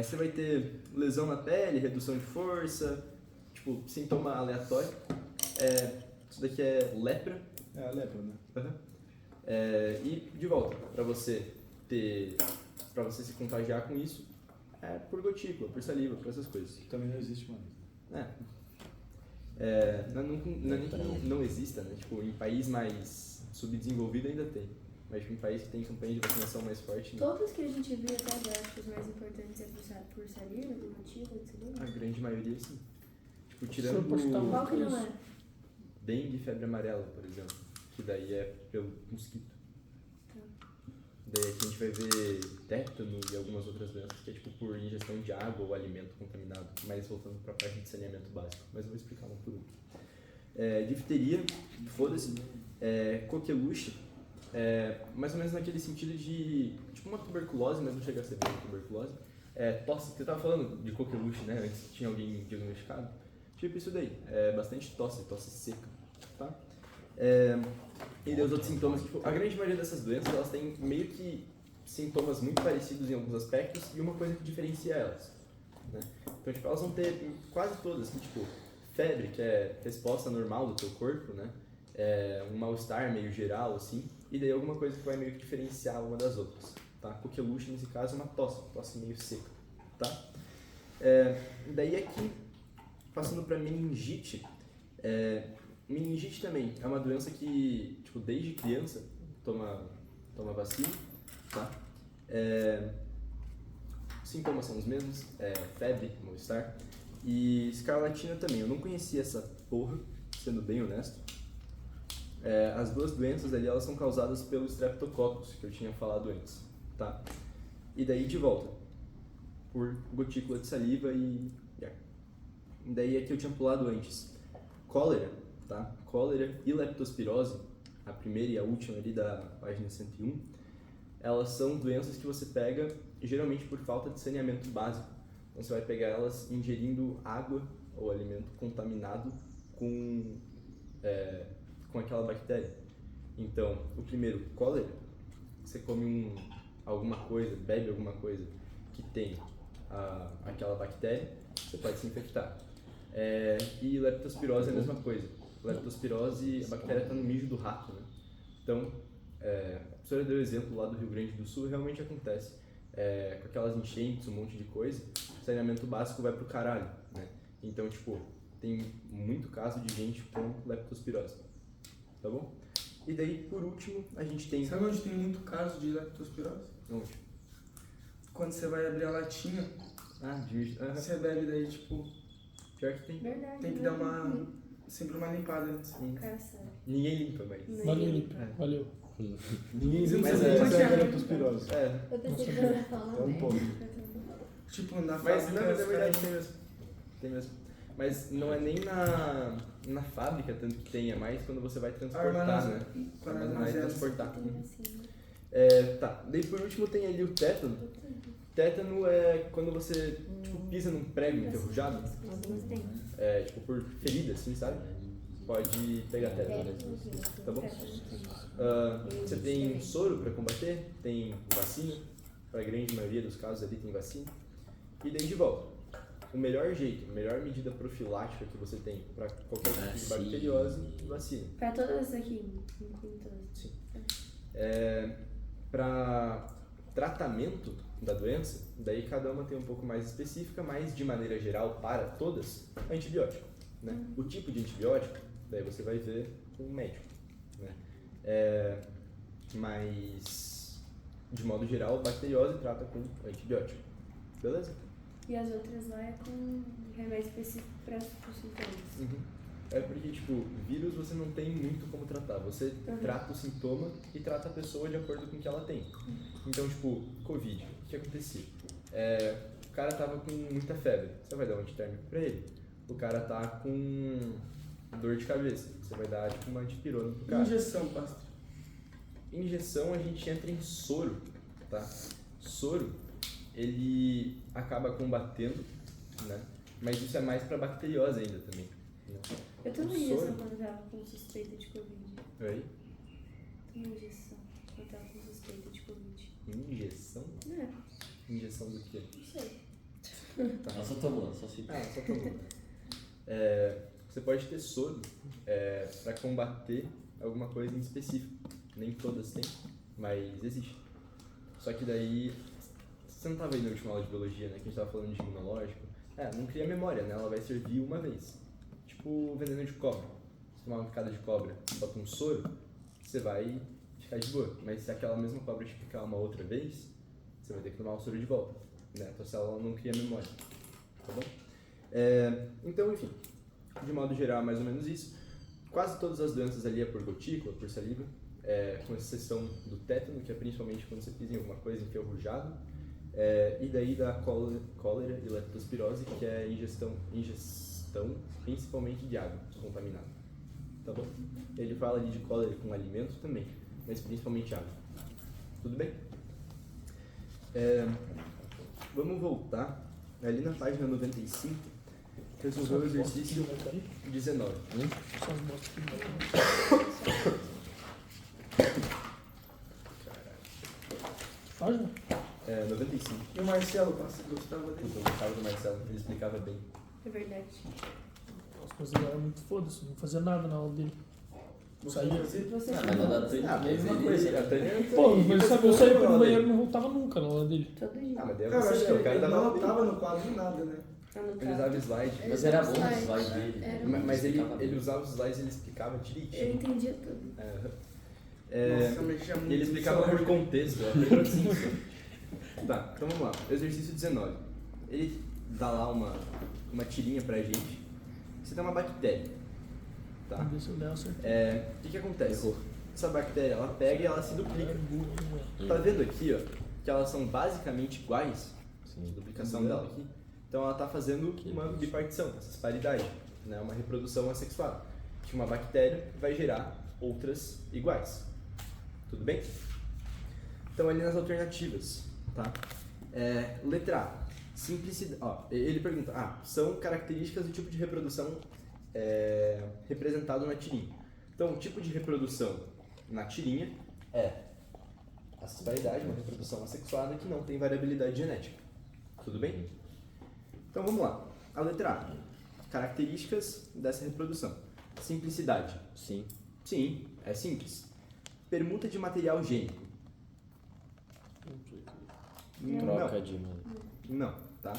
Você vai ter lesão na pele, redução de força, tipo, sintoma aleatório. Isso daqui é lepra. É a lepra, né? Uhum. E de volta, para você se contagiar com isso, por gotícula, por saliva, por essas coisas. Também não existe mais. Não é nem que não exista, né? Tipo, em país mais subdesenvolvido ainda tem. Mas tipo, em país que tem campanha de vacinação mais forte, não. Todos que a gente viu até agora, acho que os mais importantes é por saliva, por motivo de saliva. A grande maioria sim. Tipo, Se eu tirando postar Qual que não é? dengue e febre amarela, por exemplo. Que daí é pelo mosquito. Daí aqui a gente vai ver tétano e algumas outras doenças, que é tipo por ingestão de água ou alimento contaminado. Mas voltando para a parte de saneamento básico. Mas eu vou explicar uma por uma. Difteria, foda-se. Coqueluche, mais ou menos naquele sentido de, tipo uma tuberculose, mas não chega a ser bem uma tuberculose. Tosse, você estava falando de coqueluche, né, antes tinha alguém diagnosticado. Tipo isso daí, bastante tosse seca, tá? E daí os outros sintomas, tipo, a grande maioria dessas doenças, elas têm meio que sintomas muito parecidos em alguns aspectos e uma coisa que diferencia elas, né? Então, tipo, elas vão ter quase todas, assim, tipo, febre, que é resposta normal do teu corpo, né? Um mal-estar meio geral, assim, e daí alguma coisa que vai meio que diferenciar uma das outras, tá? Coqueluche, nesse caso, é uma tosse meio seca, tá? Daí aqui, passando para meningite, meningite também é uma doença que, tipo, desde criança toma vacina, tá? Os sintomas são os mesmos, febre, mal-estar, e escarlatina também. Eu não conhecia essa porra, sendo bem honesto. As duas doenças ali, elas são causadas pelo Streptococcus, que eu tinha falado antes, tá? E daí de volta, por gotícula de saliva e daí é que eu tinha pulado antes. Cólera, tá? Cólera e leptospirose, a primeira e a última ali da página 101, elas são doenças que você pega geralmente por falta de saneamento básico. Então você vai pegar elas ingerindo água ou alimento contaminado com aquela bactéria. Então, o primeiro, cólera, você come alguma coisa, bebe alguma coisa que tem aquela bactéria, você pode se infectar. E leptospirose é a mesma coisa. Leptospirose, a bactéria está no mijo do rato, né? Então, a professora deu exemplo lá do Rio Grande do Sul, realmente acontece. Com aquelas enchentes, um monte de coisa, o saneamento básico vai pro caralho, né? Então, tipo, tem muito caso de gente com leptospirose, tá bom? E daí, por último, a gente tem... Sabe onde tem muito caso de leptospirose? Onde? Quando você vai abrir a latinha, você bebe daí, tipo, Pior que tem. Verdade. tem que dar sempre uma limpada antes. Cara, sério. Ninguém limpa, mas... Valeu, Lipe. Valeu. Ninguém Mas mas é- essa é a leptospirose. Eu pensei que você ia falar É um merda. ponto. Tipo, na Mas fábrica, não, mas é os verdade, caras- tem mesmo. Mas não é nem na fábrica tanto que tem, é mais quando você vai transportar, né? Para Vai armazenar. transportar. Tem assim. Tá, daí por último tem ali o tétano. Tétano é quando você tipo, pisa num prego enferrujado, Algumas tem. tipo por ferida, assim, sabe? Pode pegar tétano, tá bom? Você tem soro para combater, tem vacina, para a grande maioria dos casos ali tem vacina. E daí de volta, o melhor jeito, a melhor medida profilática que você tem para qualquer tipo de bacteriose, vacina. Pra todas aqui. Em todas. Sim. Para tratamento da doença, daí cada uma tem um pouco mais específica, mas de maneira geral, para todas, antibiótico, né? O tipo de antibiótico, daí você vai ver com o médico, né? Mas, de modo geral, bacteriose trata com antibiótico, beleza? E as outras lá é com remédio específico para os sintomas. Porque, tipo, vírus você não tem muito como tratar. Você trata o sintoma e trata a pessoa de acordo com o que ela tem. Então, tipo, Covid, o que acontecia? O cara tava com muita febre, você vai dar um antitérmico pra ele. O cara tá com dor de cabeça, você vai dar, tipo, uma antipirona pro cara. Injeção, pastor. Injeção a gente entra em soro, tá? Soro, ele acaba combatendo, né? Mas isso é mais pra bacteriose ainda também, né? Eu tomei O injeção soro? quando eu tava com suspeita de Covid. Oi? Tomei injeção quando eu tava com suspeita de Covid. Injeção? É, Injeção do quê? não sei. Ela só tomou, só se. Só tomou. Você pode ter soro para combater alguma coisa em específico. Nem todas têm, mas existe. Só que daí, você não estava aí na última aula de biologia, né? Que a gente estava falando de imunológico. Não cria memória, né? Ela vai servir uma vez. Tipo veneno de cobra. Se tomar uma picada de cobra e bota um soro, você vai ficar de boa. Mas se aquela mesma cobra te picar uma outra vez, você vai ter que tomar o soro de volta, né? A tua célula não cria memória, tá bom? Então, enfim, de modo geral, mais ou menos isso. Quase todas as doenças ali é por gotícula, por saliva, com exceção do tétano, que é principalmente quando você pisa em alguma coisa enferrujada, e daí da cólera e leptospirose, que é ingestão principalmente de água contaminada, tá bom? Ele fala ali de cólera com alimento também. mas principalmente água. Tudo bem? Vamos voltar ali na página 95, resolver o exercício 19. Só as botas que vai cair. Página? 95. E o Marcelo gostava dele. Eu gostava do Marcelo, ele explicava bem. É verdade. Nossa, mas ele era muito foda-se, não fazia nada na aula dele. Saía. Você Mas não dá tempo. Mesma coisa, a Tânia... Pô, mas sabe, eu saía pro banheiro e não voltava nunca na aula dele. todo dia. Ah, mas daí é Cara, acho você, que o cara ele dava não aula bem. tava no quadro nada, né? Ele usava slide. Mas era bom o slide dele. Era Mas Explicava ele bem. usava os slides e ele explicava Eu direitinho. entendia tudo. Nossa, mexia muito E ele no explicava celular. por contexto, eu aprendi assim. Tá, então vamos lá. Exercício 19. Ele dá lá uma tirinha pra gente. Você tem uma bactéria, tá? Vamos ver se eu der certo. O que acontece? Essa bactéria, ela pega e ela se duplica. Tá vendo aqui, ó, que elas são basicamente iguais? A duplicação dela aqui. Então ela tá fazendo uma bipartição, essa paridade, né? Uma reprodução assexuada. Que uma bactéria vai gerar outras iguais. Tudo bem? Então ali nas alternativas, tá? Letra A, simplicidade. Ó, ele pergunta, são características do tipo de reprodução representado na tirinha. Então o tipo de reprodução na tirinha é a sexualidade, uma reprodução assexuada que não tem variabilidade genética. Tudo bem? Então vamos lá. A letra A, características dessa reprodução. Simplicidade. Sim. Sim, é simples. Permuta de material gênico. Troca de... Não, tá?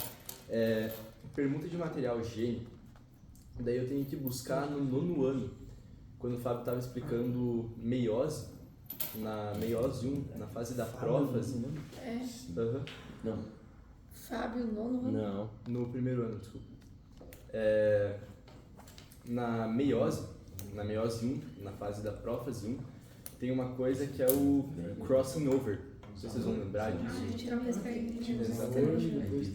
Permuta de material gênico. Daí eu tenho que buscar no 9º ano, quando o Fábio estava explicando meiose, na meiose 1, na fase da prófase. Aham. Não. Fábio, nono. Não. No 1º ano, desculpa. Na meiose 1, na fase da prófase 1, tem uma coisa que é o crossing over. Não sei se vocês vão lembrar disso. A gente troca as perguntas. Exatamente.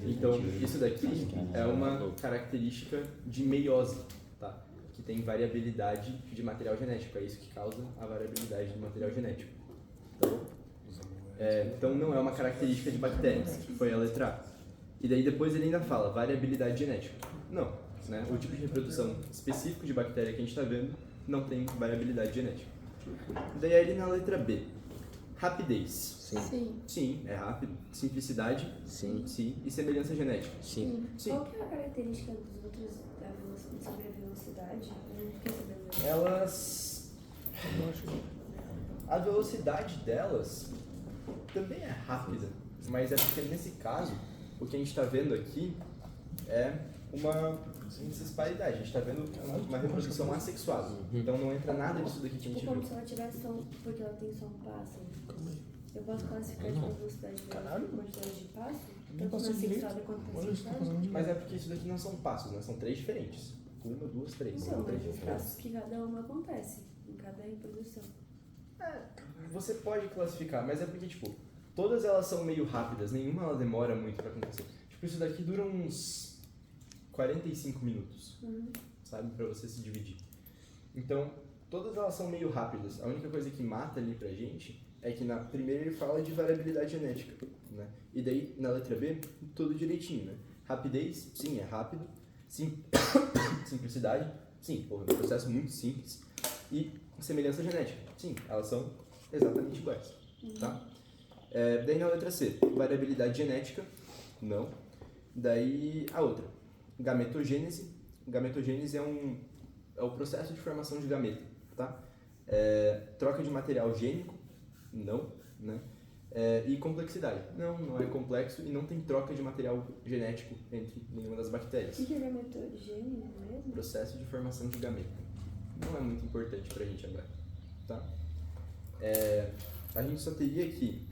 Então, isso daqui é uma característica de meiose, tá? Que tem variabilidade de material genético. É isso que causa a variabilidade do material genético. Tá bom? Então, não é uma característica de bactérias, que foi a letra A. E daí depois ele ainda fala variabilidade genética. Não, né? O tipo de reprodução específico de bactéria que a gente está vendo não tem variabilidade genética. Daí ali na letra B, rapidez. Sim. Sim, é rápido. Simplicidade. Sim. Sim. E semelhança genética. Sim. Sim. Qual que é a característica dos outros sobre a velocidade? Eu não fiquei sabendo. Elas... A velocidade delas também é rápida, mas é porque nesse caso, o que a gente está vendo aqui é uma disparidade. A gente está vendo uma reprodução assexuada. Então não entra nada disso daqui que a gente Tipo, como viu. se ela tivesse só, porque ela tem só um passo. Eu posso classificar tipo, a velocidade dela por quantidade de passo? Nem Tanto passei na direito. sexuada quanto na Olha isso, tá sexuada? fazendo de Mas é porque isso daqui não são passos, né? São 3 diferentes. 1, 2, 3. Então, São 3 mas os diferentes. passos que cada uma acontece, em cada reprodução. Você pode classificar, mas é porque, tipo, todas elas são meio rápidas, nenhuma ela demora muito pra acontecer. Tipo, isso daqui dura uns 45 minutos, sabe? Pra você se dividir. Então, todas elas são meio rápidas. A única coisa que mata ali pra gente é que na primeira ele fala de variabilidade genética, né? E daí, na letra B, tudo direitinho, né? Rapidez, sim, é rápido. Simplicidade, sim, é um processo muito simples. E semelhança genética, sim, elas são exatamente iguais, tá? Daí na letra C, variabilidade genética, não. Daí a outra, gametogênese. Gametogênese é o processo de formação de gameta, tá? Troca de material gênico, não, né? E complexidade, não é complexo e não tem troca de material genético entre nenhuma das bactérias. O que é gametogênese mesmo? Processo de formação de gameta. Não é muito importante pra gente agora, tá? A gente só teria aqui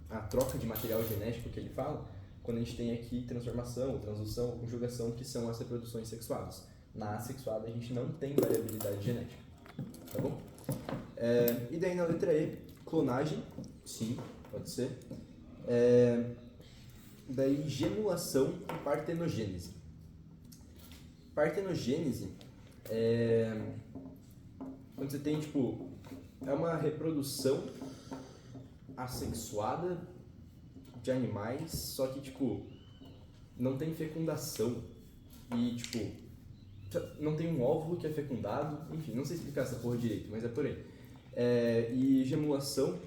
a troca de material genético que ele fala quando a gente tem aqui transformação, transdução ou conjugação, que são as reproduções sexuadas. Na assexuada a gente não tem variabilidade genética, tá bom? E daí na letra E, clonagem, sim, pode ser. Daí gemulação e partenogênese. Partenogênese é quando você tem, tipo, é uma reprodução assexuada de animais, só que, tipo, não tem fecundação e, tipo, não tem um óvulo que é fecundado, enfim, não sei explicar essa porra direito, mas é por aí. E gemulação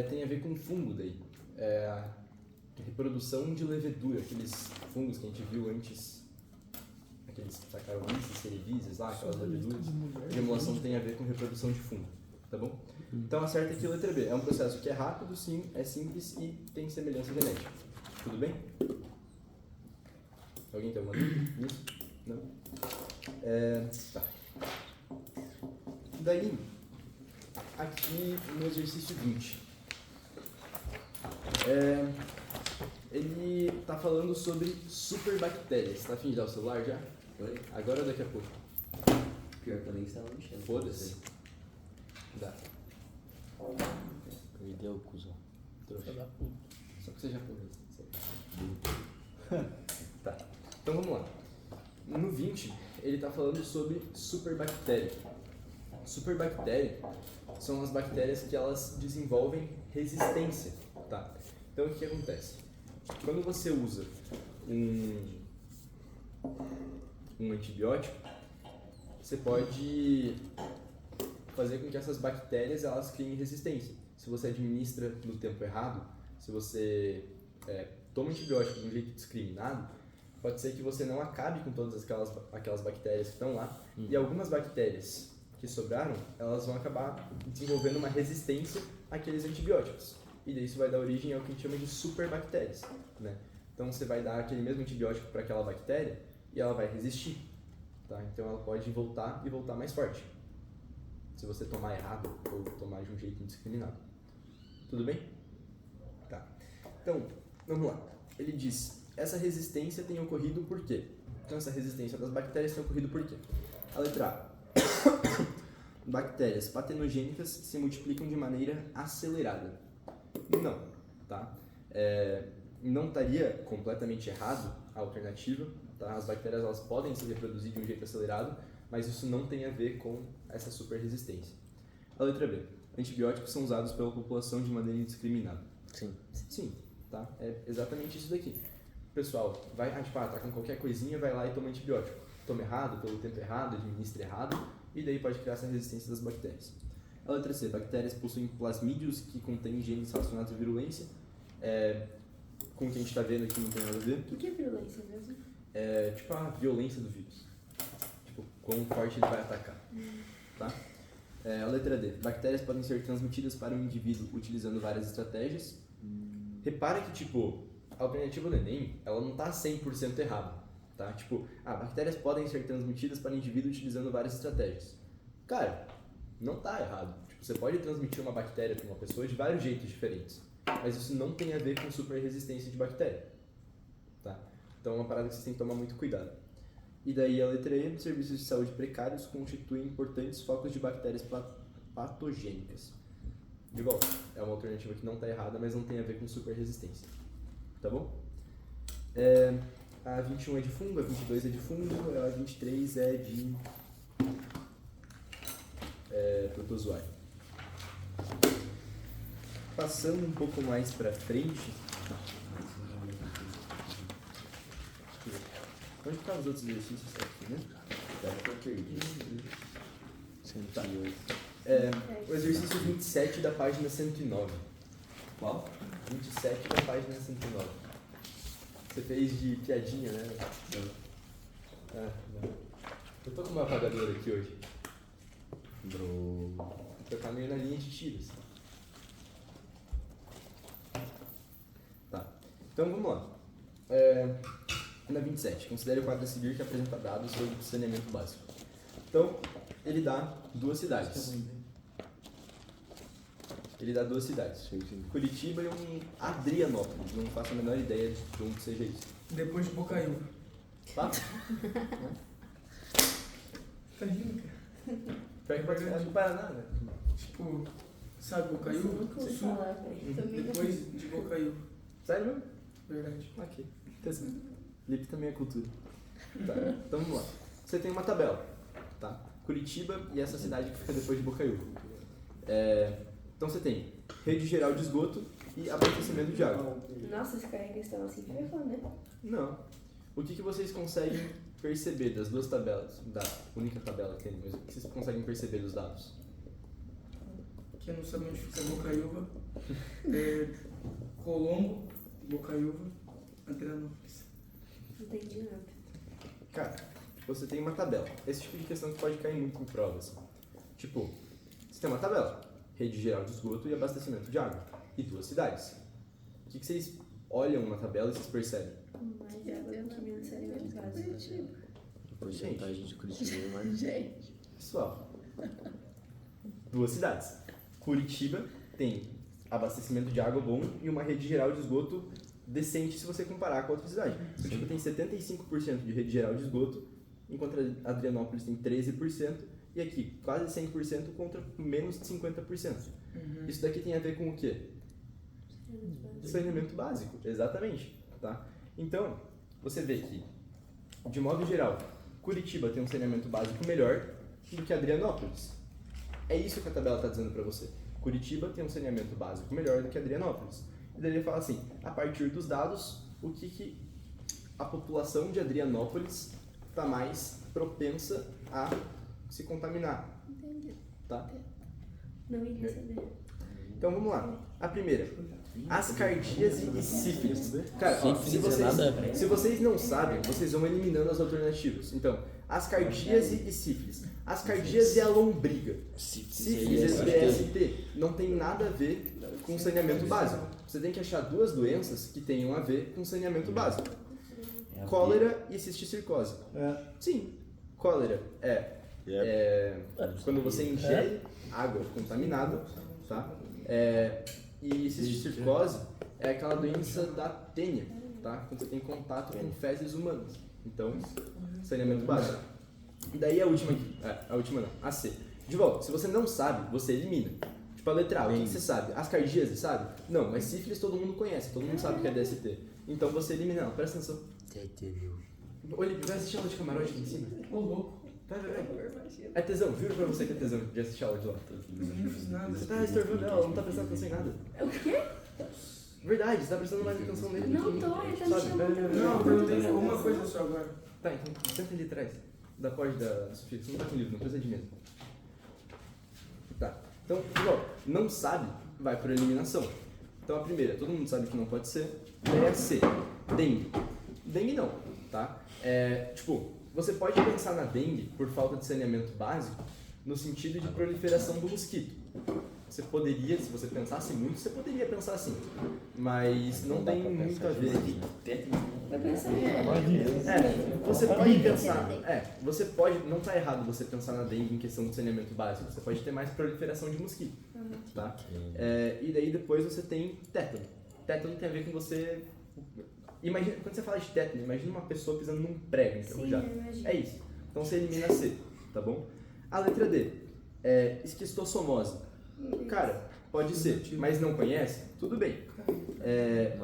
tem a ver com fungo daí. Reprodução de levedura, aqueles fungos que a gente viu antes, aqueles Saccharomyces cerevisiae lá, aquelas leveduras. Gemulação tem a ver com reprodução de fungo, tá bom? Então acerta aqui a letra B. É um processo que é rápido, sim, é simples e tem semelhança genética. Tudo bem? Alguém tem alguma dúvida nisso? Não? Tá. Daí, aqui no exercício 20, ele está falando sobre superbactérias. Tá afim de dar o celular já? Oi? Agora ou daqui a pouco? Pior que eu nem estava mexendo. Foda-se. Dá. Me deu, cuzão. Filha da puta. Só que você já pôs. Tá. Então vamos lá. No 20, ele está falando sobre superbactéria. Superbactéria são as bactérias que elas desenvolvem resistência, tá? Então o que acontece? Quando você usa um antibiótico, você pode fazer com que essas bactérias elas criem resistência. Se você administra no tempo errado, se você toma antibiótico de um jeito discriminado, pode ser que você não acabe com todas aquelas bactérias que estão lá, e algumas bactérias que sobraram, elas vão acabar desenvolvendo uma resistência àqueles antibióticos. E daí isso vai dar origem ao que a gente chama de superbactérias, né? Então você vai dar aquele mesmo antibiótico para aquela bactéria e ela vai resistir, tá? Então ela pode voltar e voltar mais forte, se você tomar errado ou tomar de um jeito indiscriminado. Tudo bem? Tá. Então, vamos lá. Ele diz, essa resistência tem ocorrido por quê? Então essa resistência das bactérias tem ocorrido por quê? A letra A. Bactérias patenogênicas se multiplicam de maneira acelerada. Não, tá? Não estaria completamente errado a alternativa, tá? As bactérias elas podem se reproduzir de um jeito acelerado, mas isso não tem a ver com essa superresistência. A letra B. Antibióticos são usados pela população de maneira indiscriminada. Sim. Sim, tá? É exatamente isso daqui. O pessoal vai, tá com qualquer coisinha, vai lá e toma antibiótico. Toma errado, pelo tempo errado, administra errado, e daí pode criar essa resistência das bactérias. A letra C. Bactérias possuem plasmídios que contêm genes relacionados à virulência. Com o que a gente está vendo aqui não tem nada a ver. O que é virulência mesmo? É tipo a violência do vírus. Tipo, quão forte ele vai atacar. Tá? A letra D. Bactérias podem ser transmitidas para um indivíduo utilizando várias estratégias. Repara que, tipo, a alternativa do Enem, ela não tá 100% errada. Tá? Tipo, bactérias podem ser transmitidas para um indivíduo utilizando várias estratégias. Cara, não tá errado. Tipo, você pode transmitir uma bactéria para uma pessoa de vários jeitos diferentes. Mas isso não tem a ver com superresistência de bactéria. Tá? Então é uma parada que vocês têm que tomar muito cuidado. E daí a letra E, serviços de saúde precários constituem importantes focos de bactérias patogênicas. De volta, é uma alternativa que não está errada, mas não tem a ver com superresistência. Tá bom? A 21 é de fungo, a 22 é de fungo, a 23 é de protozoário. Passando um pouco mais pra frente. Onde estavam os outros exercícios? Aqui, né? Tá. O exercício 27 da página 109. Qual? 27 da página 109. Você fez de piadinha, né? Não. Eu tô com uma apagadora aqui hoje. Vou trocar meio na linha de tiros. Tá. Então vamos lá. Na 27, considere o quadro a seguir que apresenta dados sobre o saneamento básico. Então, ele dá duas cidades. Curitiba e um Adrianópolis. Não faço a menor ideia de onde seja isso. Depois de Bocaiúva. Tá? Tá rindo, cara? Pior que pode ser do Paraná, né? Tipo, sabe Bocaiúva? Nunca ouvi Sul. falar, velho. Também não. Depois de Bocaiúva. Sério mesmo? Verdade. Ok. Interessante. Lip também é cultura. Tá. Então vamos lá. Você tem uma tabela, tá? Curitiba e essa cidade que fica depois de Bocaiúva. Então você tem rede geral de esgoto e abastecimento de água. Nossa, esse cara em questão assim ferrou, né? Não. O que vocês conseguem perceber das duas tabelas? Da única tabela que tem, mas o que vocês conseguem perceber dos dados? Quem não sabe onde fica Bocaiúva, Colombo, Bocaiúva, Adrianópolis. Não entendi nada. Cara, você tem uma tabela. Esse tipo de questão que pode cair muito em provas. Tipo, você tem uma tabela. Rede geral de esgoto e abastecimento de água. E 2 cidades. O que vocês olham na tabela e vocês percebem? Mais água do que menos saneamento básico. Porcentagem de Curitiba, mas... Gente. Pessoal, 2 cidades. Curitiba tem abastecimento de água bom e uma rede geral de esgoto decente se você comparar com a outra cidade. Curitiba tem 75% de rede geral de esgoto, enquanto a Adrianópolis tem 13%, e aqui quase 100% contra menos de 50%. Isso daqui tem a ver com o quê? Saneamento básico, exatamente. Tá? Então, você vê que, de modo geral, Curitiba tem um saneamento básico melhor do que Adrianópolis. É isso que a tabela está dizendo para você. Curitiba tem um saneamento básico melhor do que Adrianópolis. E daí ele fala assim, a partir dos dados, o que a população de Adrianópolis está mais propensa a se contaminar. Entendi. Tá? Não ia saber. Então vamos lá. A primeira, ascardíase e sífilis. Cara, ó, se vocês não sabem, vocês vão eliminando as alternativas. Então, ascardíase e sífilis. Ascardíase é a lombriga. Sífilis é BST. Não tem nada a ver com saneamento básico. Você tem que achar 2 doenças que tenham a ver com saneamento básico. Cólera e cisticircose. Sim, cólera quando você ingere água contaminada, tá? E cisticircose é aquela doença da tênia, tá? Quando você tem contato com fezes humanas. Então, saneamento básico. E daí a última aqui, a C. De volta, se você não sabe, você elimina. Tipo a letra A, o que você sabe? Ascardíase, sabe? Não, mas sífilis todo mundo conhece, todo mundo sabe que é DST. Então você elimina ela, presta atenção. Olha, vai assistir aula de camarote aqui em cima. Ô, louco. Vai. É tesão, juro pra você que é tesão de assistir aula de lá. Não fiz nada. Você tá estorvando ela, não tá prestando atenção em nada. O quê? Verdade, você tá prestando mais atenção nele. Não tô, ele tá me Sabe? chamando. Não, eu perguntei uma coisa só agora. Tá, então senta ali atrás. Da pós da Sofia, você não tá com livro, não precisa de mesa. Tá, então, igual, não sabe, vai por eliminação. Então a primeira, todo mundo sabe que não pode ser. Daí a C, dengue. Dengue não, tá? Tipo, você pode pensar na dengue por falta de saneamento básico no sentido de proliferação do mosquito. Você poderia, se você pensasse muito, você poderia pensar assim. Mas não tem muito a ver. Vai pensar. Você pode pensar. Você pode. Não tá errado você pensar na dengue em questão de saneamento básico. Você pode ter mais proliferação de mosquito. Tá? E daí depois você tem tétano. Tétano tem a ver com você. Imagina, quando você fala de tétano, imagina uma pessoa pisando num prego enferrujado. É isso. Então você elimina a C, tá bom? A letra D. Esquistossomose. Cara, pode ser, mas não conhece? Tudo bem.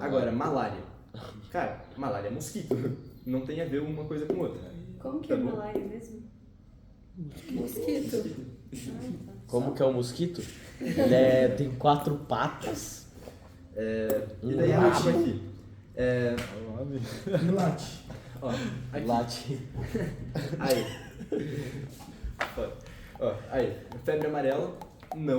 Agora, malária. Cara, malária é mosquito. Não tem a ver uma coisa com outra. Como que Tá é bom? malária mesmo? Mosquito. Como que é o mosquito? Ele tem 4 patas. E daí a última aqui. Late. Ó, aqui. Late. Aí. Aí, febre amarela, não,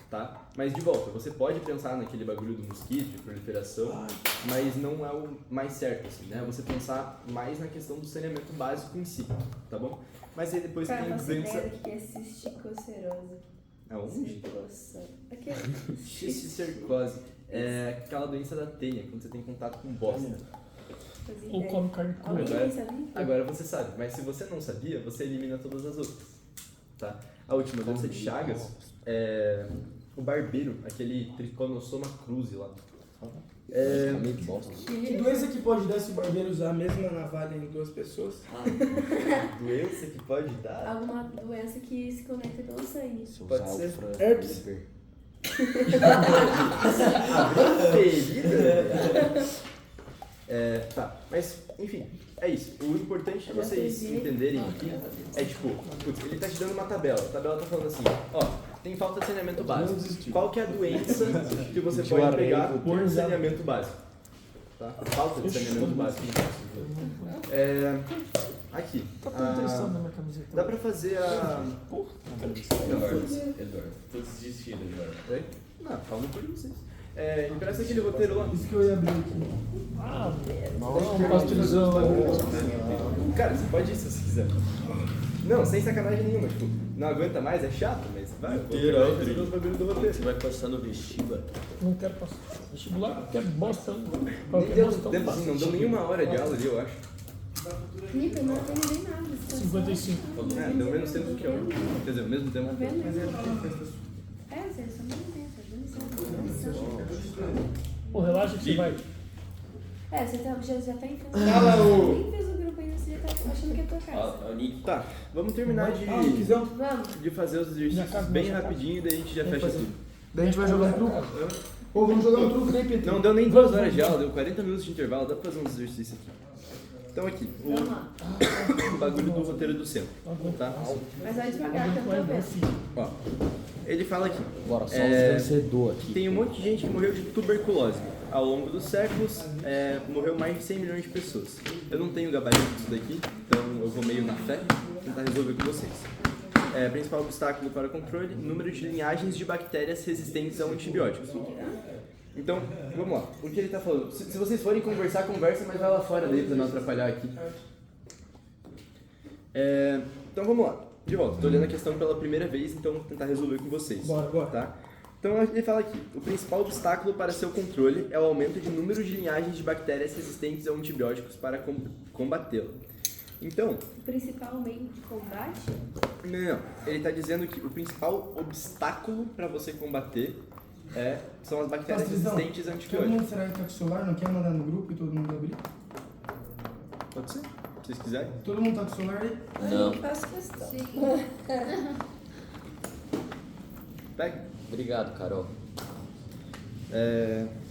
tá? Mas de volta, você pode pensar naquele bagulho do mosquito, de proliferação, mas não é o mais certo, assim, né? Você pensar mais na questão do saneamento básico em si, tá bom? Mas aí depois Cara, tem faço doença... ideia do que é cisticocerose. Aonde? Aqui. Cisticercose. É aquela doença da tênia, quando você tem contato com bosta. Ou come carne crua. Alguém sabia? Agora você sabe, mas se você não sabia, você elimina todas as outras, tá? A última doença de Chagas é o barbeiro, aquele Triconossoma cruzi lá. Meio bosta. Que doença que pode dar se o barbeiro usar a mesma navalha em 2 pessoas? Doença que pode dar? Alguma doença que se conecta pelo sangue. Pode ser. Herpes. Ferida? Tá, mas enfim, é isso. O importante de vocês entenderem aqui é tipo, putz, ele tá te dando uma tabela. A tabela tá falando assim, ó, tem falta de saneamento básico. Qual que é a doença que você Tio pode pegar Arreio. por saneamento básico? Tá? Falta de saneamento básico. Aqui. Tá tão interessante na minha camiseta. Dá pra fazer a... Eduardo. Todos desistiram, Eduardo. Oi? Não, calma por vocês. Empresta aquele roteiro lá. Isso que eu ia abrir aqui. Ah, não, pastorizão. Cara, você pode ir se você quiser. Não, sem sacanagem nenhuma. Tipo, não aguenta mais, é chato, mas vai. Eu vou Tira, pegar e Rodrigo. resolver os bagulhos do roteiro. Você vai passar no vestiba. Não quero passar. Vestibular, quero bosta. Nem Qualquer deu bosta. tempo assim, não deu nenhuma hora de aula ali, eu acho. Nico, eu não aprendi nada. 55. Deu menos tempo do que eu. Quer dizer, ao mesmo tempo. Tá vendo? Mas é porque festa sua. Vocês são muito bem, Pô, relaxa que você vai. Você já tá entrando. Fala, ô! Nem fez o grupo ainda, você já tá achando que é tua casa. Ó, o Nick. Tá, vamos terminar de Vamos. fazer os exercícios bem rapidinho e daí a gente já fecha tudo. Daí a gente vai jogar um truco. Ou vamos jogar um truco, né, Pedro? Não deu nem 2 horas de aula, deu 40 minutos de intervalo, dá pra fazer uns exercícios aqui. Então aqui, Vamos lá. o bagulho do roteiro do centro, tá? Mas vai devagar, que eu tô vendo. Ó, ele fala aqui, Bora, só É, os vencedores aqui. tem um monte de gente que morreu de tuberculose. Ao longo dos séculos, morreu mais de 100 milhões de pessoas. Eu não tenho gabarito disso daqui, então eu vou meio na fé, tentar resolver com vocês. Principal obstáculo para o controle, número de linhagens de bactérias resistentes a antibióticos. Então, vamos lá. O que ele está falando? Se vocês forem conversar, conversa, mas vai lá fora daí para não atrapalhar aqui. Então vamos lá. De volta. Estou olhando a questão pela primeira vez, então vou tentar resolver com vocês. Bora, bora. Tá? Então ele fala aqui, o principal obstáculo para seu controle é o aumento de número de linhagens de bactérias resistentes a antibióticos para combatê-la. Então, O principal meio de combate não, ele está dizendo que o principal obstáculo para você combater são as bactérias Pastrizão, resistentes a Todo antibióticos. mundo será que tá com o celular? Não quer mandar no grupo e todo mundo abrir? Pode ser, se vocês quiserem. Todo mundo tá com o celular aí? Não. faço questão. Pega. Obrigado, Carol.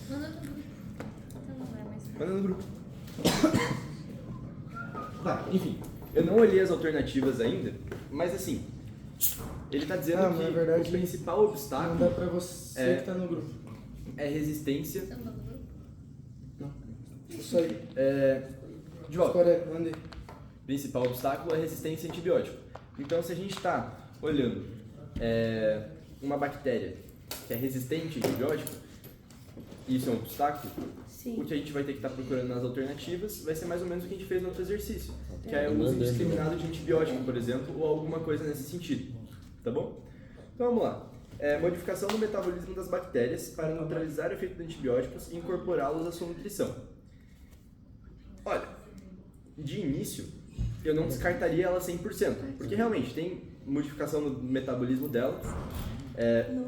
Manda no grupo. Então não vai mais. Manda no grupo. Tá, enfim. Eu não olhei as alternativas ainda, mas assim, ele está dizendo mas que na verdade o principal Não obstáculo dá pra você que tá no grupo. é resistência. Você não manda no grupo? Isso aí. De volta. Escolhe, mandei. Principal obstáculo é resistência a antibiótico. Então, se a gente está olhando uma bactéria que é resistente a antibiótico, isso é um obstáculo, Sim. o que a gente vai ter que estar procurando nas alternativas vai ser mais ou menos o que a gente fez no outro exercício, que é o uso Mandando. indiscriminado de antibiótico, por exemplo, ou alguma coisa nesse sentido. Tá bom? Então vamos lá. Modificação do metabolismo das bactérias para neutralizar o efeito de antibióticos e incorporá-los à sua nutrição. Olha, de início, eu não descartaria ela 100%, porque realmente tem modificação no metabolismo dela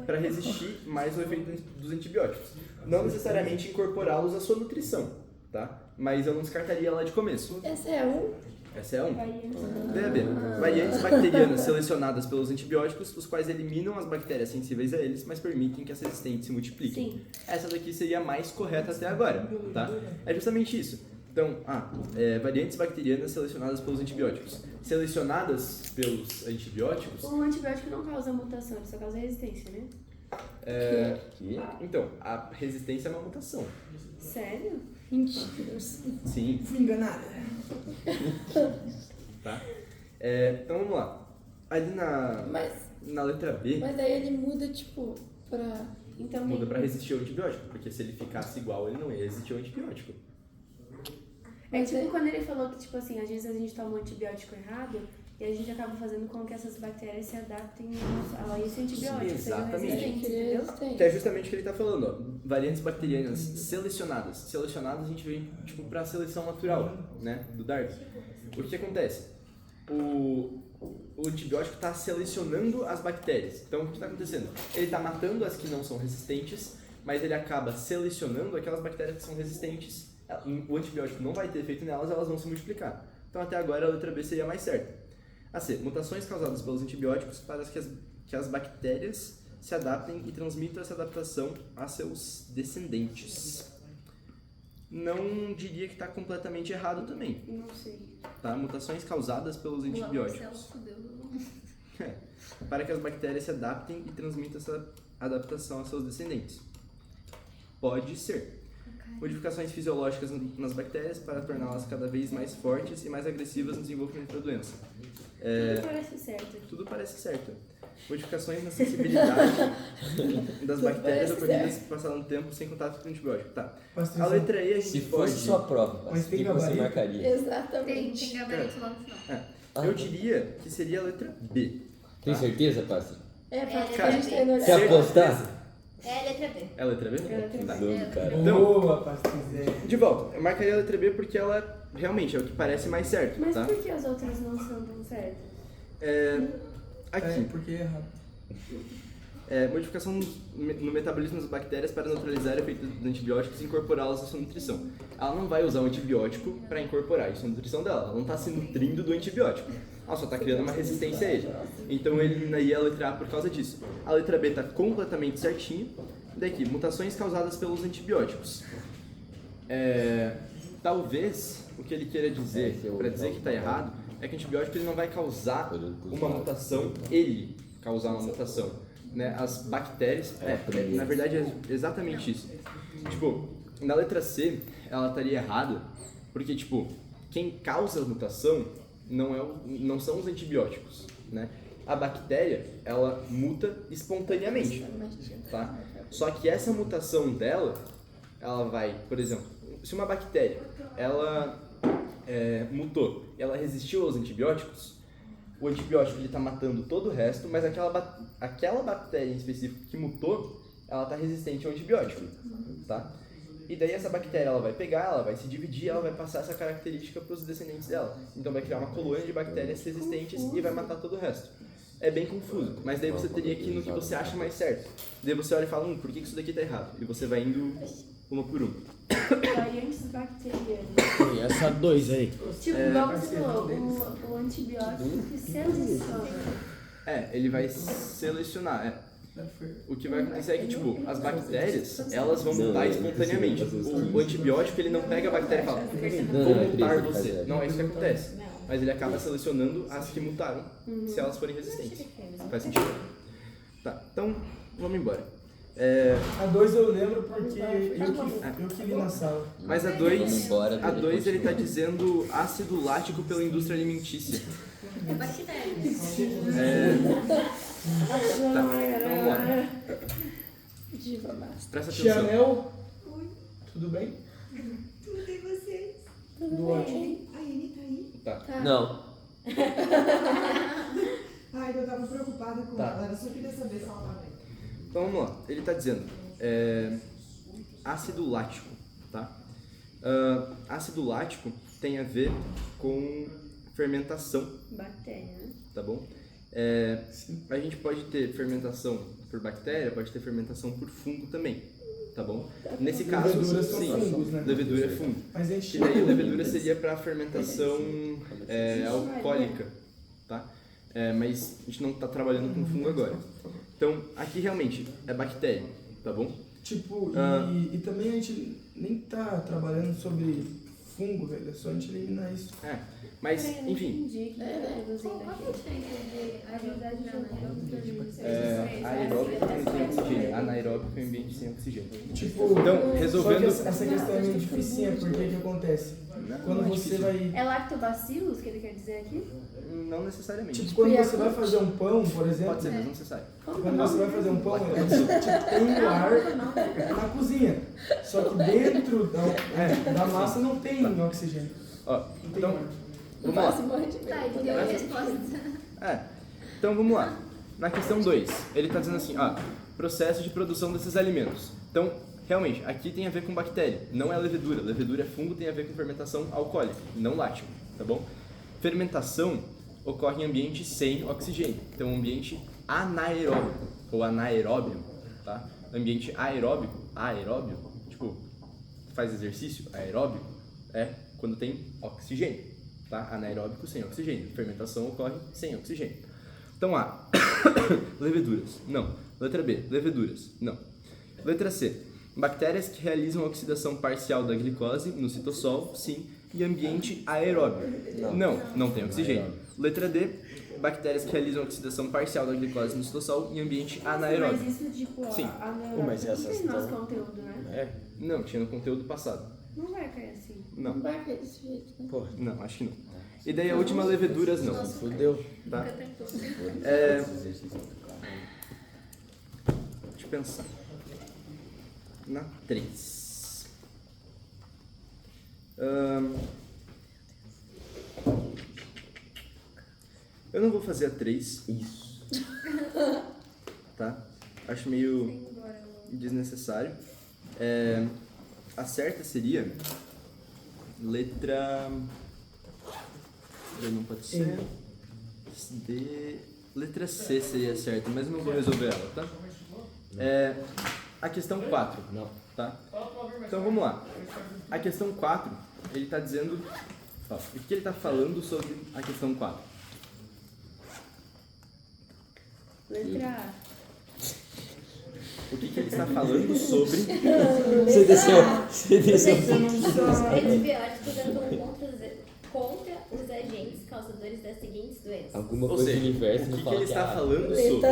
para resistir mais ao efeito dos antibióticos. Não necessariamente incorporá-los à sua nutrição, tá? Mas eu não descartaria ela de começo. Esse é um. Essa é uma. Variante. BAB. Variantes bacterianas selecionadas pelos antibióticos, os quais eliminam as bactérias sensíveis a eles, mas permitem que as resistentes se multipliquem. Sim. Essa daqui seria a mais correta até agora, tá? É justamente isso. Então, variantes bacterianas selecionadas pelos antibióticos. Selecionadas pelos antibióticos, O antibiótico não causa mutação, ele só causa resistência, né? Que? então, a resistência é uma mutação. Sério? Mentira. Sim, Fui enganada. tá? Então, vamos lá. Ali na letra B, Mas daí ele muda, tipo, pra... Então muda tem- para resistir ao antibiótico, porque se ele ficasse igual, ele não ia resistir ao antibiótico. É tipo quando ele falou que, tipo assim, às vezes a gente toma um antibiótico errado e a gente acaba fazendo com que essas bactérias se adaptem a esse antibiótico. Sim, sejam exatamente. resistentes, entendeu? Que é justamente o que ele está falando, ó. Variantes bacterianas selecionadas. Selecionadas a gente vem tipo para a seleção natural, né, do Darwin. O que acontece? O antibiótico está selecionando as bactérias. Então o que está acontecendo? Ele está matando as que não são resistentes, mas ele acaba selecionando aquelas bactérias que são resistentes. O antibiótico não vai ter efeito nelas, elas vão se multiplicar. Então até agora a letra B seria mais certa. A C. Mutações causadas pelos antibióticos para que as bactérias se adaptem e transmitam essa adaptação a seus descendentes. Não diria que está completamente errado também, Não sei. tá? Mutações causadas pelos antibióticos. Celso deu... para que as bactérias se adaptem e transmitam essa adaptação a seus descendentes. Pode ser. Modificações fisiológicas nas bactérias para torná-las cada vez mais fortes e mais agressivas no desenvolvimento da doença. Tudo parece certo. Tudo parece certo. Modificações na sensibilidade das bactérias ocorridas passado um tempo sem contato com o antibiótico. Tá. A letra E a gente Se pode... fosse sua prova, Mas o tem que você gabarito? marcaria? Tem gabarito lá no final. Eu diria que seria a letra B. Tem certeza, Pássaros? Cara, a gente treina Quer apostar? É a letra B. É a letra B? É a letra B. Tá. Não, cara. Então- Boa, Pastizé. De volta, eu marcaria a letra B porque ela realmente é o que parece mais certo, Mas tá? por que as outras não são tão certas? Aqui, Porque é errado. modificação no metabolismo das bactérias para neutralizar o efeito dos antibióticos e incorporá-las à sua nutrição. Ela não vai usar o antibiótico para incorporar isso na nutrição dela, ela não está se nutrindo do antibiótico. Ela só está criando uma resistência a ele. Então ele eliminaria a letra A por causa disso. A letra B está completamente certinha. Daqui, mutações causadas pelos antibióticos. Talvez o que ele queira dizer, para dizer que está errado, é que o antibiótico ele não vai causar uma mutação, ele causar uma mutação. Né? As bactérias, na verdade é exatamente isso. Tipo, na letra C, ela estaria errada, porque tipo, quem causa a mutação não são os antibióticos, né? A bactéria, ela muta espontaneamente, tá? Só que essa mutação dela, ela vai, por exemplo, se uma bactéria, ela mutou, ela resistiu aos antibióticos, o antibiótico ele está matando todo o resto, mas aquela bactéria em específico que mutou, ela está resistente ao antibiótico, tá? E daí essa bactéria ela vai pegar, ela vai se dividir, ela vai passar essa característica para os descendentes dela. Então vai criar uma colônia de bactérias resistentes e vai matar todo o resto. É bem confuso, mas daí você teria que ir no que você acha mais certo. Daí você olha e fala, por que isso daqui está errado? E você vai indo uma por uma. Variantes bacterianas. Tem essa 2 aí. Tipo, igual você falou, o antibiótico que seleciona. Ele vai selecionar, O que vai acontecer é que, tipo, as bactérias, elas vão mutar espontaneamente. O antibiótico, ele não pega a bactéria e fala, vou mutar você. Não é isso que acontece. Mas ele acaba selecionando as que mutaram, se elas forem resistentes. Faz sentido? Tá, então, vamos embora. A 2 eu lembro porque eu que li na sala. Mas a 2 ele tá dizendo ácido lático pela indústria alimentícia. É bactéria. Tá, então vamos lá. Presta atenção. Chanel, tudo bem? Tudo e vocês? Tudo ótimo. A Anne tá aí? Tá. Não. Ai, eu tava preocupada com Tá. ela, eu só queria saber se ela tá bem. Então vamos lá. Ele tá dizendo ácido lático, tá? Ácido lático tem a ver com fermentação, Bactéria, né? tá bom? A gente pode ter fermentação por bactéria, pode ter fermentação por fungo também, tá bom? Nesse caso, Leveduras são sim, fungos, né? levedura é fungo. Mas a gente E daí a levedura seria para fermentação alcoólica, tá? Mas a gente não está trabalhando com fungo agora. Então, aqui realmente é bactéria, tá bom? Tipo, e também a gente nem tá trabalhando sobre fungo, velho. É só a gente eliminar isso. Mas, Peraí, eu não enfim, entendi o que tá produzindo Qual a aqui. diferença de atividade anaeróbica aeróbico sem oxigênio, anaeróbico em ambiente sem oxigênio. Tipo, Então, resolvendo... só que essa questão é meio dificinha, porque o que acontece? Quando Não é você difícil. vai... É lactobacillus que ele quer dizer aqui? Não necessariamente. Tipo, quando você vai fazer um pão, por exemplo... Pode ser, mas não necessário. Quando você vai fazer um pão, tipo, tem o ar na cozinha. Só que dentro da massa não tem oxigênio. Ó, Não tem então, ar. vamos lá. Tá, ele deu a resposta. Então vamos lá. Na questão 2, ele está dizendo assim, processo de produção desses alimentos. Então, realmente, aqui tem a ver com bactéria, não é levedura. Levedura é fungo, tem a ver com fermentação alcoólica, não lático, tá bom? Fermentação ocorre em ambiente sem oxigênio, então ambiente anaeróbico ou anaeróbio, tá? Ambiente aeróbico, tipo, faz exercício, aeróbico, é quando tem oxigênio, tá? Anaeróbico sem oxigênio, fermentação ocorre sem oxigênio. Então A, leveduras, não. Letra B, leveduras, não. Letra C, bactérias que realizam a oxidação parcial da glicose no citossol, sim. E ambiente aeróbio, não tem oxigênio. Letra D, bactérias que realizam oxidação parcial da glicose no citosol em ambiente anaeróbio. Mas isso, tipo, Sim. Mas não essas tem nosso tão- conteúdo, né? É, Não, tinha no conteúdo passado. Não vai cair assim. Não, vai cair desse jeito, né? porra. não, acho que não. E daí a última, leveduras não. Fudeu. Tá? Fica tranquilo. Deixa eu pensar. Na 3. Eu não vou fazer a 3, Isso. tá? Acho meio desnecessário. A certa seria letra... D não pode ser. D... Letra C seria a certa, mas eu não vou resolver ela, tá? A questão 4, Não. tá? Então vamos lá. A questão 4, ele está dizendo... Ó, o que ele está falando sobre a questão 4? Letra A. O que ele está falando sobre... Você desceu. Você desceu. Antibióticos atuam contra os agentes causadores das seguintes doenças. Alguma Ou coisa seja, do universo o me que fala ele que está é falando sobre...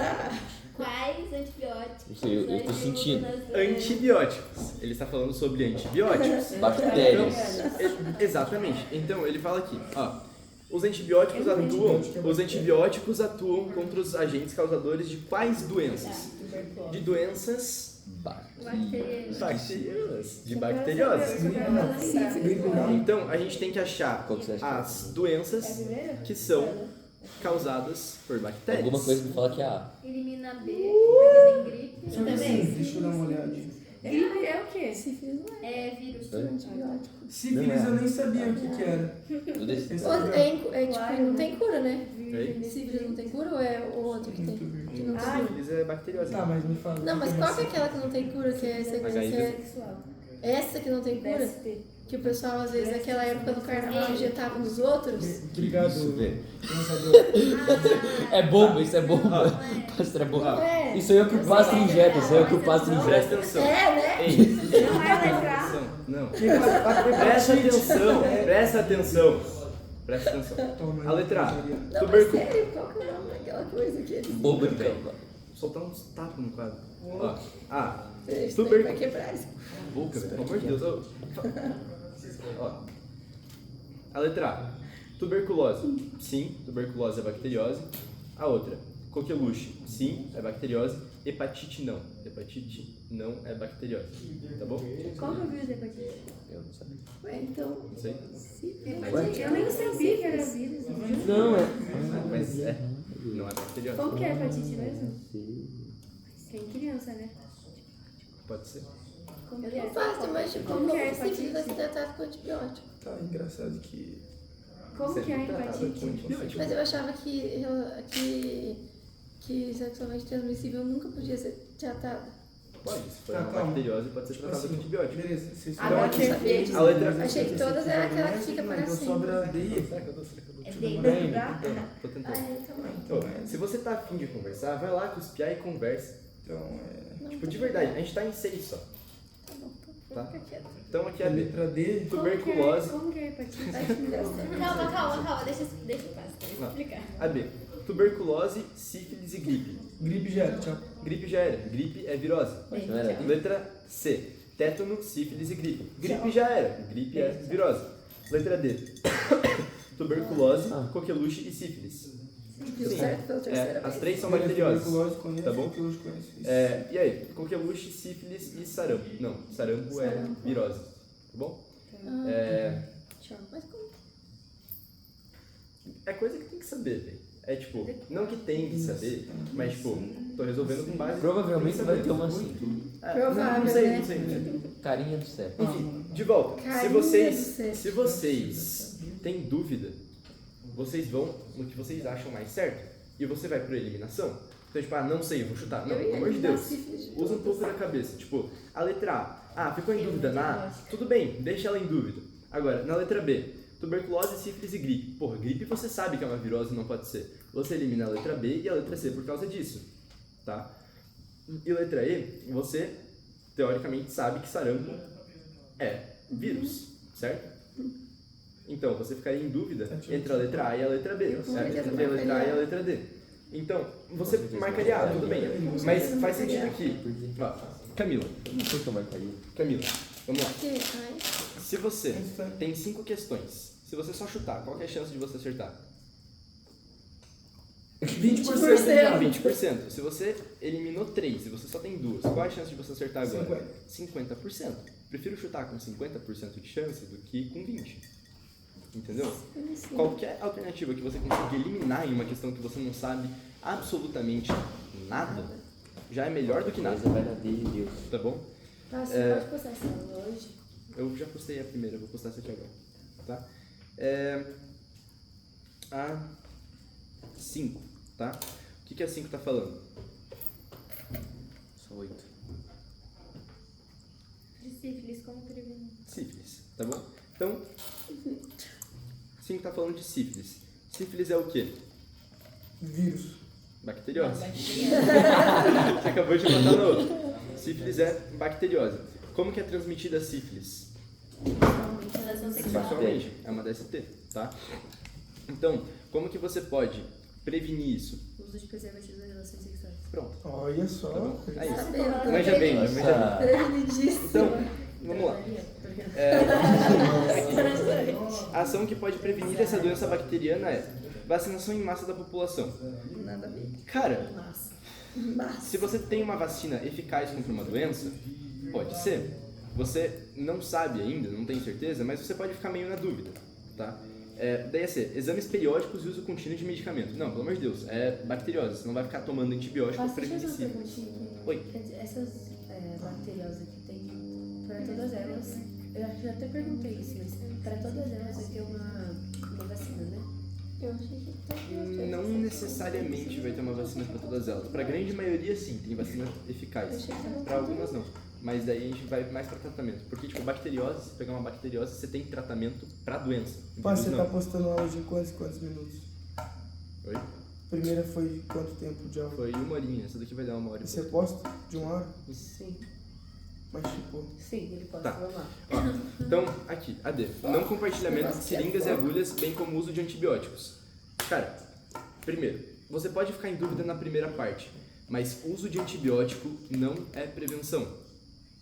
Quais antibióticos? Não sei, eu tô ajudam sentindo. nas doenças? Antibióticos. Ele está falando sobre antibióticos. Bactérias. Exatamente. Então ele fala aqui, ó, os antibióticos atuam contra os agentes causadores de quais doenças? De doenças bacterianas, de bacteriosas. Então a gente tem que achar Qual que você acha? as doenças que são causadas por bactérias. Alguma coisa me fala que é A. Elimina B, porque tem gripe. Sim, Também. deixa eu dar uma olhadinha. Gripe é o quê? É vírus. Sífilis eu nem sabia o que era. Eu desci. Esse Tipo, não tem cura, né? Ei? Sífilis não tem cura ou é o outro que tem? Que não tem cura? Sífilis é bacteriose. Tá, mas me fala. Não, mas qual que é aquela que não tem cura? Que é HIV. Sexual. essa que não tem cura? DST. Que o pessoal, às vezes, naquela época do carnaval, injetava nos outros? Obrigado, Isso, velho. pensador. É bomba, isso é bomba. Pastor é bomba. É. Isso aí é o que o pastor injeta, isso aí é o que o pastor Presta injeta. atenção. né? Ei, Não é letra A? não. Que hepatite. Presta atenção, presta atenção. Presta atenção. Toma, A letra A. Não, mas Tuberculose. sério, qual que é o nome daquela coisa que eles... Bomba de Velho, campo. soltar uns tapas no quadro. Ó. A. Isso daí vai quebrar isso. Boca, pelo amor de Deus. Ó. A letra A. Tuberculose. Sim, tuberculose é bacteriose. A outra. Coqueluche. Sim, é bacteriose. Hepatite não. Hepatite não é bacteriose. Tá bom? Qual que é o vírus da hepatite? Eu não sabia. Ué, então... Não sei. Eu nem sabia que era vírus. Não, é. Mas é. Não é bacteriose. Como que é a hepatite mesmo? Tem criança, né? Pode ser. Como Eu que é? não faço, mas tipo, Como que é como hepatite? sífilis vai ser tratado com antibiótico? Tá engraçado que. Como que é a Sempre tratado com hepatite? antibiótico. Mas eu achava que sexualmente transmissível nunca podia ser tratada. Pode, se for Tá, uma calma. bacteriose, pode ser tratada com antibiótico. Beleza, vocês Ah, Então não, aqui, perfeito. a letra... Achei que todas eram aquela que fica para Então sempre. sobra D. É Bem, dele. Tô tentando. Ah, então vai. Ô, se você tá afim de conversar, vai lá cuspiar e conversa. Então é. Não, Tipo, tá de bom. verdade, a gente tá em 6 só. Tá bom, Tá. fica quieto. Então aqui A é a letra D. tuberculose. Como que é a hepatite? Calma, deixa eu passar, deixa eu Não. explicar. A B. Tuberculose, sífilis e gripe. Gripe já, tchau. Gripe já era. Gripe é virose. Não era. Letra C. Tétano, sífilis e gripe. Gripe já era. Gripe é virose. Letra D. Tuberculose, coqueluche e sífilis. Deu certo pela terceira As vez. 3 são bacteriosas. Tuberculose conheço, Tá bom? coqueluche conheço. Isso. E aí? Coqueluche, sífilis e sarampo. Não, sarampo é Sarampo. virose. Tá bom? Ah, É, mas como? é coisa que tem que saber, velho. É tipo, não que tem que saber, mas tipo, tô resolvendo com base. Provavelmente tem que vai saber. ter uma assim. Não sei, né? não sei. Carinha do céu. Enfim, de volta. Carinha Se do vocês têm dúvida, vocês vão no que vocês acham mais certo e você vai por eliminação. Então, tipo, não sei, vou chutar. Não, Eu ia pelo amor de dar Deus. sífilis de Usa um pouco da cabeça. Tipo, a letra A. Ficou em dúvida na A? Tudo bem, deixa ela em dúvida. Agora, na letra B. Tuberculose, sífilis e gripe. Porra, gripe você sabe que é uma virose, não pode ser. Você elimina a letra B e a letra C por causa disso. Tá? E letra E, você teoricamente sabe que sarampo é vírus, certo? Então, você ficaria em dúvida entre a letra A e a letra B. Com certeza Entre a letra A e a marcaria. letra D. Então, você marcaria A, tudo bem. Mas faz sentido aqui. Ó, Camila, Não sei que eu marcaria. Camila, vamos lá. Que? Ai. Se você tem 5 questões, se você só chutar, qual que é a chance de você acertar? 20%. 20%. Se você eliminou 3 e você só tem 2, qual é a chance de você acertar agora? 50%. Prefiro chutar com 50% de chance do que com 20%. Entendeu? Qualquer alternativa que você consiga eliminar em uma questão que você não sabe absolutamente nada, já é melhor do que nada. Mas vai na D de Deus. Tá bom? Nossa, você pode postar essa aula hoje? Eu já postei a primeira, vou postar essa aqui agora. Tá? A 5, tá? O que a 5 tá falando? Só 8. De sífilis, como prevenir? Sífilis, tá bom? Então, 5 tá falando de sífilis. Sífilis é o quê? Vírus. Bacteriose. Você acabou de botar no outro. Sífilis é bacteriose. Como que é transmitida a sífilis? Relação sexual. Sexualmente. É uma DST, tá? Então, como que você pode prevenir isso? Uso de preservativos nas relações sexuais. Pronto. Olha só. Tá bom? É isso. Sabendo. Manja bem, manja bem. Prevenidíssimo. Então, vamos lá. A ação que pode prevenir essa doença bacteriana é vacinação em massa da população. Nada a ver. Cara, Massa. se você tem uma vacina eficaz contra uma doença, pode ser. Você não sabe ainda, não tem certeza, mas você pode ficar meio na dúvida, tá? Daí é ser exames periódicos e uso contínuo de medicamento. Não, pelo amor de Deus, é bacteriose. Você não vai ficar tomando antibiótico para Deixa eu prevenir fazer uma sífilis. perguntinha aqui. Oi. Quer dizer, essas bacteriosas que tem, para todas elas, eu já até perguntei isso, mas para todas elas vai ter uma vacina, né? Eu achei que Não necessariamente vai ter uma vacina para todas elas. Para a grande maioria, sim, tem vacina eficaz. Para algumas, não. Mas daí a gente vai mais para tratamento. Porque, tipo, bacteriose, se pegar uma bacteriose, você tem tratamento para doença. Pá, você Vírus, tá não. postando aula de quantos minutos? Oi? Primeira foi quanto tempo de aula? Foi 1 horinha. Essa daqui vai dar 1 hora. E você posta de 1 hora? Sim. Mas tipo, Sim, ele pode. Tá. Vamos lá. Ó, então, aqui, AD. Não compartilhamento de seringas e agulhas, bem como uso de antibióticos. Cara, primeiro, você pode ficar em dúvida na primeira parte, mas uso de antibiótico não é prevenção.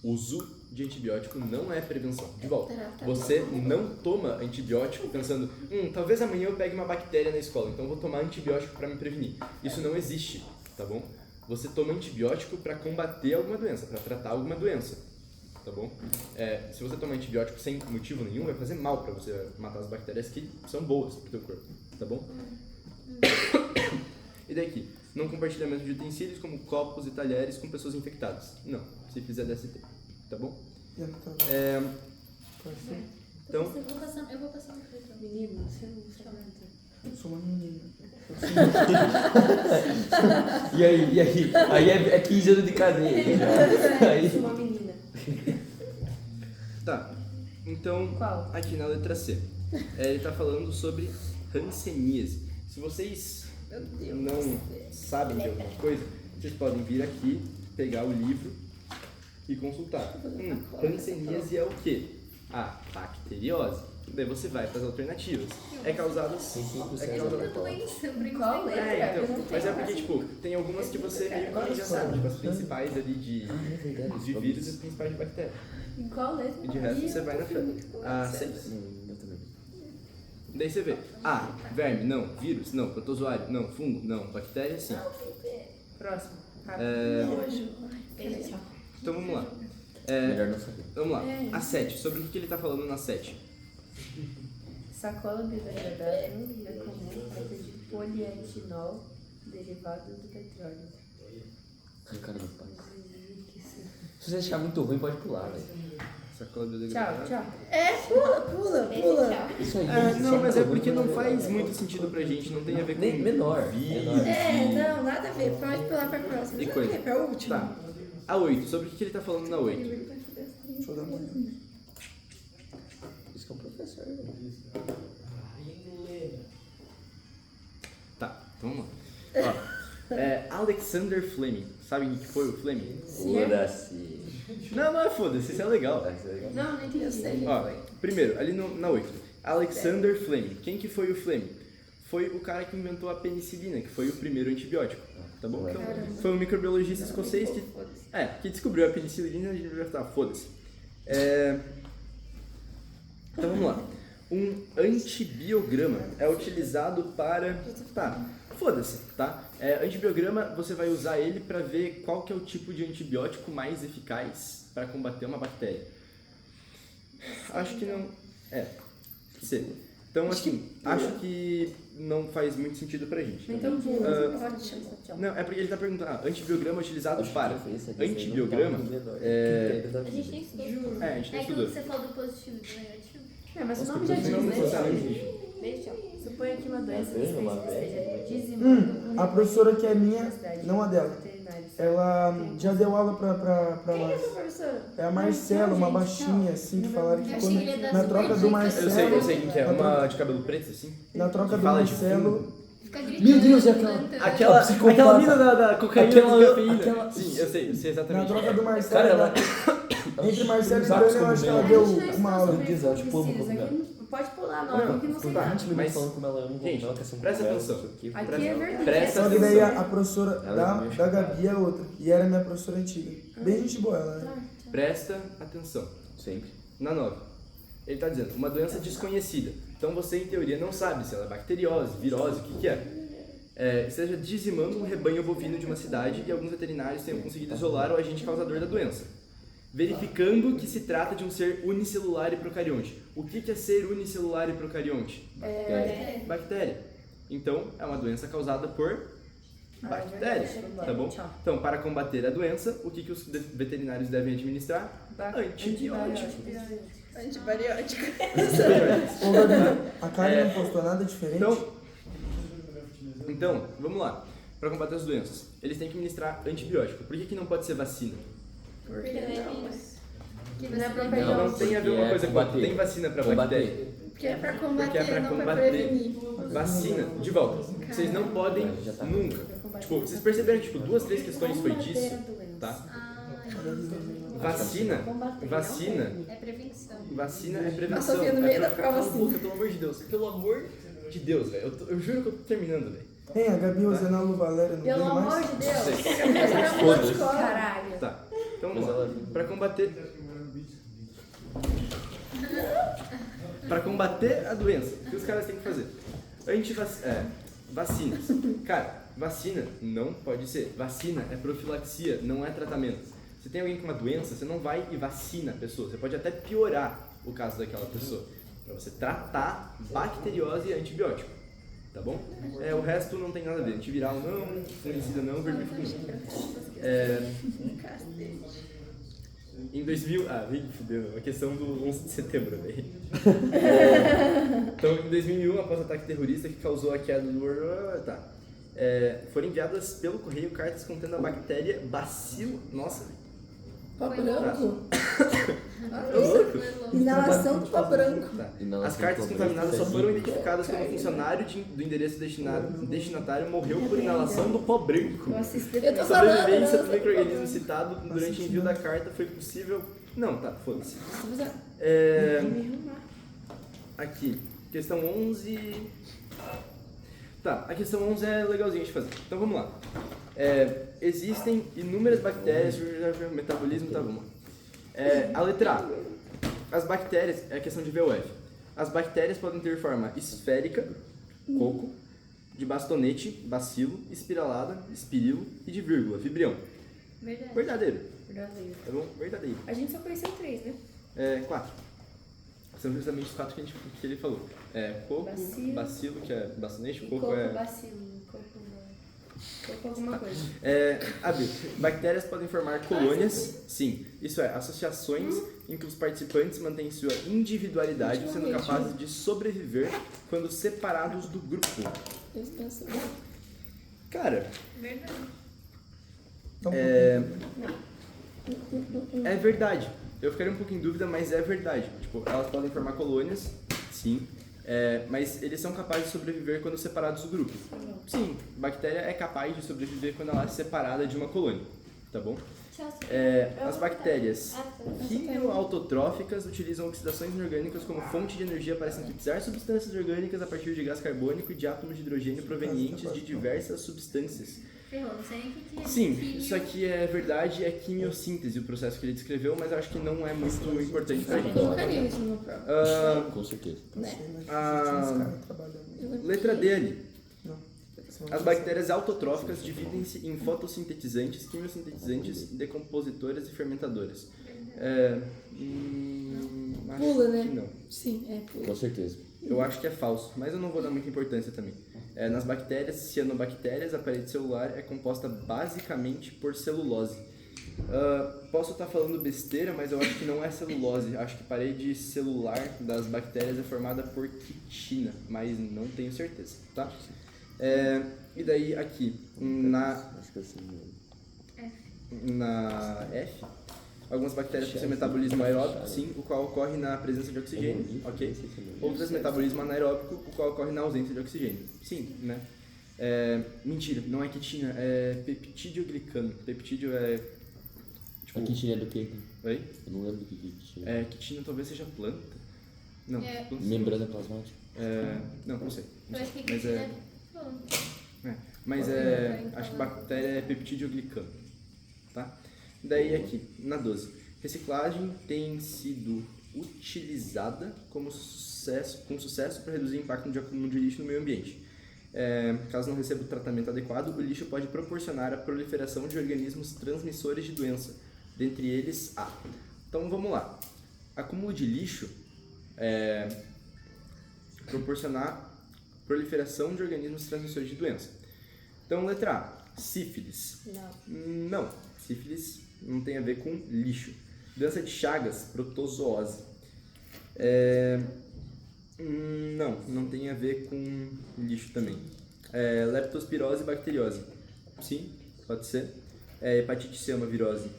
Uso de antibiótico não é prevenção. De volta, você não toma antibiótico pensando, talvez amanhã eu pegue uma bactéria na escola, então eu vou tomar antibiótico para me prevenir. Isso não existe, tá bom? Você toma antibiótico para combater alguma doença, para tratar alguma doença, tá bom? Se você tomar antibiótico sem motivo nenhum, vai fazer mal para você matar as bactérias que são boas pro teu corpo, tá bom? E daqui, não compartilhamento de utensílios como copos e talheres com pessoas infectadas. Não, se fizer DST, tá bom? já tá. Então, Eu vou passar um filtro. Menino, você não aguenta. Eu sou uma menina. E aí? Aí é 15 anos de cadeia. Eu sou uma menina. tá. Então, Qual? aqui na letra C, ele tá falando sobre hanseníase. Se vocês não sabem de alguma coisa, vocês podem vir aqui, pegar o livro e consultar. Hanseníase é o quê? A bacteriose. Daí você vai para as alternativas. É causada... É causada... Doença, Qual letra? Eu Então, não mas é tenho. porque, tipo, tem algumas que você meio que já sabe, tipo, as principais ali de vírus e as principais de bactéria. Em qual letra? E de resto você vai na frente. A 6. Eu também. Daí você vê, verme, não, vírus, não, protozoário, não, fungo, não, bactéria, sim. Próximo. Então vamos lá. Melhor não saber. Vamos lá. A 7, sobre o que ele tá falando na 7? Sacola biodegradável é comum feita de polietilol derivado do petróleo. Ai, cara do pai. Se você achar muito ruim, pode pular, velho. Sacola Tchau, biodegradável. tchau. Pula. Isso aí. Não, mas é porque não faz muito sentido pra gente, não tem a ver com Nem menor. vírus. Não, nada a ver. Pode pular pra próxima. E coisa. Pra última. Tá. A 8, sobre o que ele tá falando na 8? Deixa eu dar uma olhada. Isso que é um professor, velho. Tá, então vamos lá. Ó, Alexander Fleming. Sabe o que foi o Fleming? Foda-se. Não é foda-se, isso é legal. Isso é legal. Não, não entendi. Ó, primeiro, ali na 8. Alexander Fleming. Quem que foi o Fleming? Foi o cara que inventou a penicilina, que foi o primeiro antibiótico, tá bom? Então, foi um microbiologista escocês que descobriu a penicilina e a gente vai falar, foda-se. Então vamos lá. Um antibiograma é utilizado para... Tá, foda-se, tá? Antibiograma, você vai usar ele para ver qual que é o tipo de antibiótico mais eficaz para combater uma bactéria. Acho que não... C. Então, assim, acho que não faz muito sentido pra gente. Então, Não, é porque ele tá perguntando, antibiograma utilizado para... Antibiograma A gente nem estudou. a gente não É estudou. que você falou do positivo e do negativo. mas o nome já diz, Não né? necessariamente. Supõe que uma doença esteja A professora que é minha, não a dela, ela já deu aula pra nós. É a Marcela, uma baixinha, assim, que falaram que Eu quando, achei que ele ia dar na troca do super Marcelo... Eu sei quem que é. Uma de cabelo preto, assim? Na troca do Fala de Marcelo... Fica gritando. Meu Deus, é cantando. Aquela mina da cocaína Aquela- e cafeína. aquela- Sim, eu sei Na exatamente. troca do Marcelo... Cara, ela... Entre Marcelo e Exato, Dani, eu acho que ela como deu uma aula. Pode pular, não, porque não sei Tá. nada. 20 minutos Mas, falando como ela ama, gente, como ela quer ser uma presta conversa, atenção. não sei o quê. Aqui é verdade. Presta Só que daí atenção. a professora da Gabi é outra. E era minha professora antiga. Bem gente boa ela, né? Presta atenção. Sempre. Na 9. Ele está dizendo, uma doença desconhecida. Então você, em teoria, não sabe se ela é bacteriose, virose, o que é. Esteja dizimando um rebanho bovino de uma cidade e alguns veterinários tenham conseguido isolar o agente causador da doença. Verificando que se trata de um ser unicelular e procarionte. O que é ser unicelular e procarionte? Bactéria. Então, é uma doença causada por bactéria, tá bom? Então, para combater a doença, o que os veterinários devem administrar? Antibiótico. Antibariótico. Ô, Gabi, a Karen não postou nada diferente? Então, vamos lá. Para combater as doenças, eles têm que ministrar antibiótico. Por que não pode ser vacina? Porque não é vírus. Que Não é você pra tem. Não tem a ver uma coisa com a outra. Tem vacina para bactéria. Porque é pra Porque combater, é pra não pra combater. prevenir. Vacina, de volta. Vocês não podem nunca. Tipo, vocês perceberam que 2, 3 questões foi disso? Tá? Vacina É prevenção. Vacina é prevenção. A Sofia no meio da Cala a prova, boca, pelo amor de Deus. Pelo amor de Deus, velho. Eu juro que eu tô terminando, velho. Tem a Gabi usando a Lu Valéria no Pelo meio, amor mas... de Deus. Foda-se. Caralho. Tá. Então vamos lá. Pra combater a doença, o que os caras têm que fazer? Vacinas. Cara, vacina não pode ser. Vacina é profilaxia, não é tratamento. Se tem alguém com uma doença, você não vai e vacina a pessoa. Você pode até piorar o caso daquela pessoa. Pra você tratar bacteriose e antibiótico. Tá bom? O resto não tem nada a ver. Antiviral não, fungicida não, vermífugo não. Em 2000... fudeu. A questão do 11 de setembro, velho. Então, em 2001, após o ataque terrorista que causou a queda do... foram enviadas pelo correio cartas contendo a bactéria Bacilo... Nossa, Pó branco. Inalação do pó branco. tá. As cartas contaminadas só foram identificadas quando o funcionário do endereço destinatário morreu por inalação do pó branco. Eu tô A falando. sobrevivência do micro-organismo citado durante o envio da carta foi possível... Não, tá, foda-se. Aqui, questão 11... Tá, a questão 11 é legalzinha de fazer. Então vamos lá. Existem inúmeras bactérias, metabolismo, tá, vamos lá. A letra A. As bactérias, é a questão de VOF. As bactérias podem ter forma esférica, coco, de bastonete, bacilo, espiralada, espirilo e de vírgula, vibrião. Verdade. Verdadeiro, Verdadeiro. tá bom? Verdadeiro. A gente só conheceu 3, né? 4. São justamente os 4 que ele falou. Coco, bacilo, que é bastonete, E coco coco, é... bacilo, coco alguma coisa. AB. Bactérias podem formar colônias, sim. Isso é, associações em que os participantes mantêm sua individualidade, sendo capazes de sobreviver quando separados do grupo. Cara, Verdade. é verdade. Eu ficaria um pouco em dúvida, mas é verdade. Tipo, elas podem formar colônias, sim. Mas eles são capazes de sobreviver quando separados do grupo. Sim, bactéria é capaz de sobreviver quando ela é separada de uma colônia, tá bom? As bactérias quimioautotróficas utilizam oxidações inorgânicas como fonte de energia para sintetizar substâncias orgânicas a partir de gás carbônico e de átomos de hidrogênio provenientes de diversas substâncias. Ferrou, não sei nem o que é. Sim, isso aqui é verdade, é quimiossíntese o processo que ele descreveu, mas eu acho que não é muito importante pra gente. Colocaria isso no prova. Com certeza. Letra D ali. As bactérias autotróficas dividem-se em fotossintetizantes, quimiosintetizantes, decompositoras e fermentadoras. Acho Pula, né? que não. Sim, é pula. Com certeza. Eu acho que é falso, mas eu não vou dar muita importância também. Nas bactérias, cianobactérias, a parede celular é composta basicamente por celulose. Posso estar falando besteira, mas eu acho que não é celulose. Acho que a parede celular das bactérias é formada por quitina, mas não tenho certeza, tá? E daí aqui, Acho que assim. na F, algumas bactérias possuem metabolismo aeróbico, sim, o qual ocorre na presença de oxigênio, ok? Outras metabolismo anaeróbico, o qual ocorre na ausência de oxigênio. Sim, né? Mentira, não é quitina, é peptidoglicano. Peptídeo é... A quitina é do quê? Oi? Eu não lembro do que quitina. Quitina talvez seja planta. Não, planta. Membrana plasmática. Não sei. Eu acho que Mas é... acho que bactéria é peptidoglicano, tá? Daí aqui, na 12. Reciclagem tem sido utilizada com sucesso para reduzir o impacto de acúmulo de lixo no meio ambiente. Caso não receba o tratamento adequado, o lixo pode proporcionar a proliferação de organismos transmissores de doença, dentre eles A. Então vamos lá. Acúmulo de lixo proporcionar proliferação de organismos transmissores de doença. Então, letra A, sífilis. Não, sífilis não tem a ver com lixo. Doença de Chagas, protozoose. Não tem a ver com lixo também. Leptospirose e bacteriose. Sim, pode ser. Hepatite C é uma virose.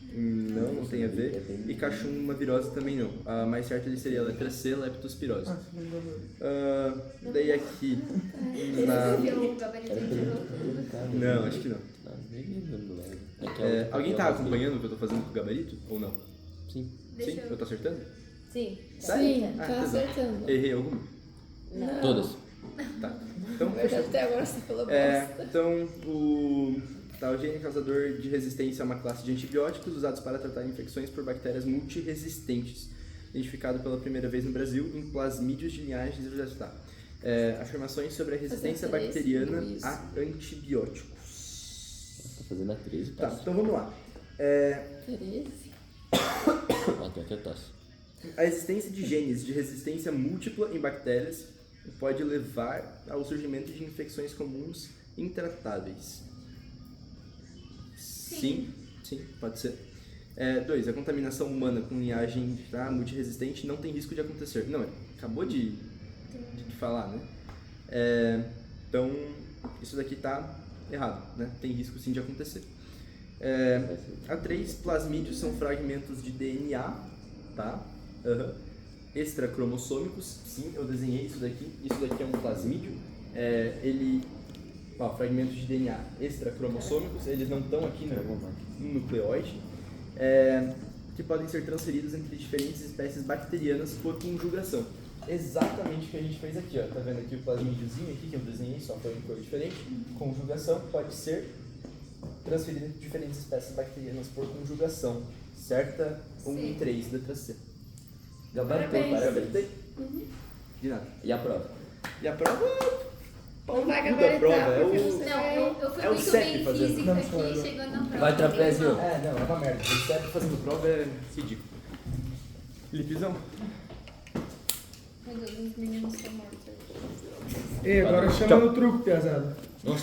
Não tem a ver. E cachumba uma virose também não. A mais certa ali seria a letra C, leptospirose. Daí aqui Não, acho que não. Alguém tá acompanhando o que eu tô fazendo com o gabarito? Ou não? Sim. Sim? Eu tô acertando? Sim. Sim, tá tesão. acertando. Errei alguma? Não. Todas. Tá. Então, Até agora você falou bosta. então o gene causador de resistência é uma classe de antibióticos usados para tratar infecções por bactérias multiresistentes, identificado pela primeira vez no Brasil em plasmídios de linhagem de afirmações sobre a resistência bacteriana a antibióticos. Tá fazendo a 13, Tá, então vamos lá. 13? Até que eu taço. A existência de genes de resistência múltipla em bactérias pode levar ao surgimento de infecções comuns intratáveis. Sim, pode ser. 2. A contaminação humana com linhagem multiresistente não tem risco de acontecer. Não, acabou de falar, né? Então, isso daqui tá errado, né? Tem risco sim de acontecer. A 3. Plasmídios são fragmentos de DNA, tá? Extracromossômicos, sim, eu desenhei isso daqui. Isso daqui é um plasmídio. Fragmentos de DNA extracromossômicos, eles não estão aqui no nucleóide, que podem ser transferidos entre diferentes espécies bacterianas por conjugação. Exatamente o que a gente fez aqui, ó. Tá vendo aqui o plasmídiozinho aqui que eu desenhei, só foi em cor diferente. Conjugação pode ser transferida entre diferentes espécies bacterianas por conjugação. Certa 1 e 3, letra C. Gabaritei? De nada. E a prova? E a prova? Não vai Da gabaritar, prova, porque você Não, vai... eu fui É o muito CEP bem em fazendo. física aqui, chegando na prova. Vai, trapézio. Não, é uma merda. O CEP fazendo prova é ridículo. Filipezão? Meu Deus, os meninos estão mortos. E agora chama no truco, pesado.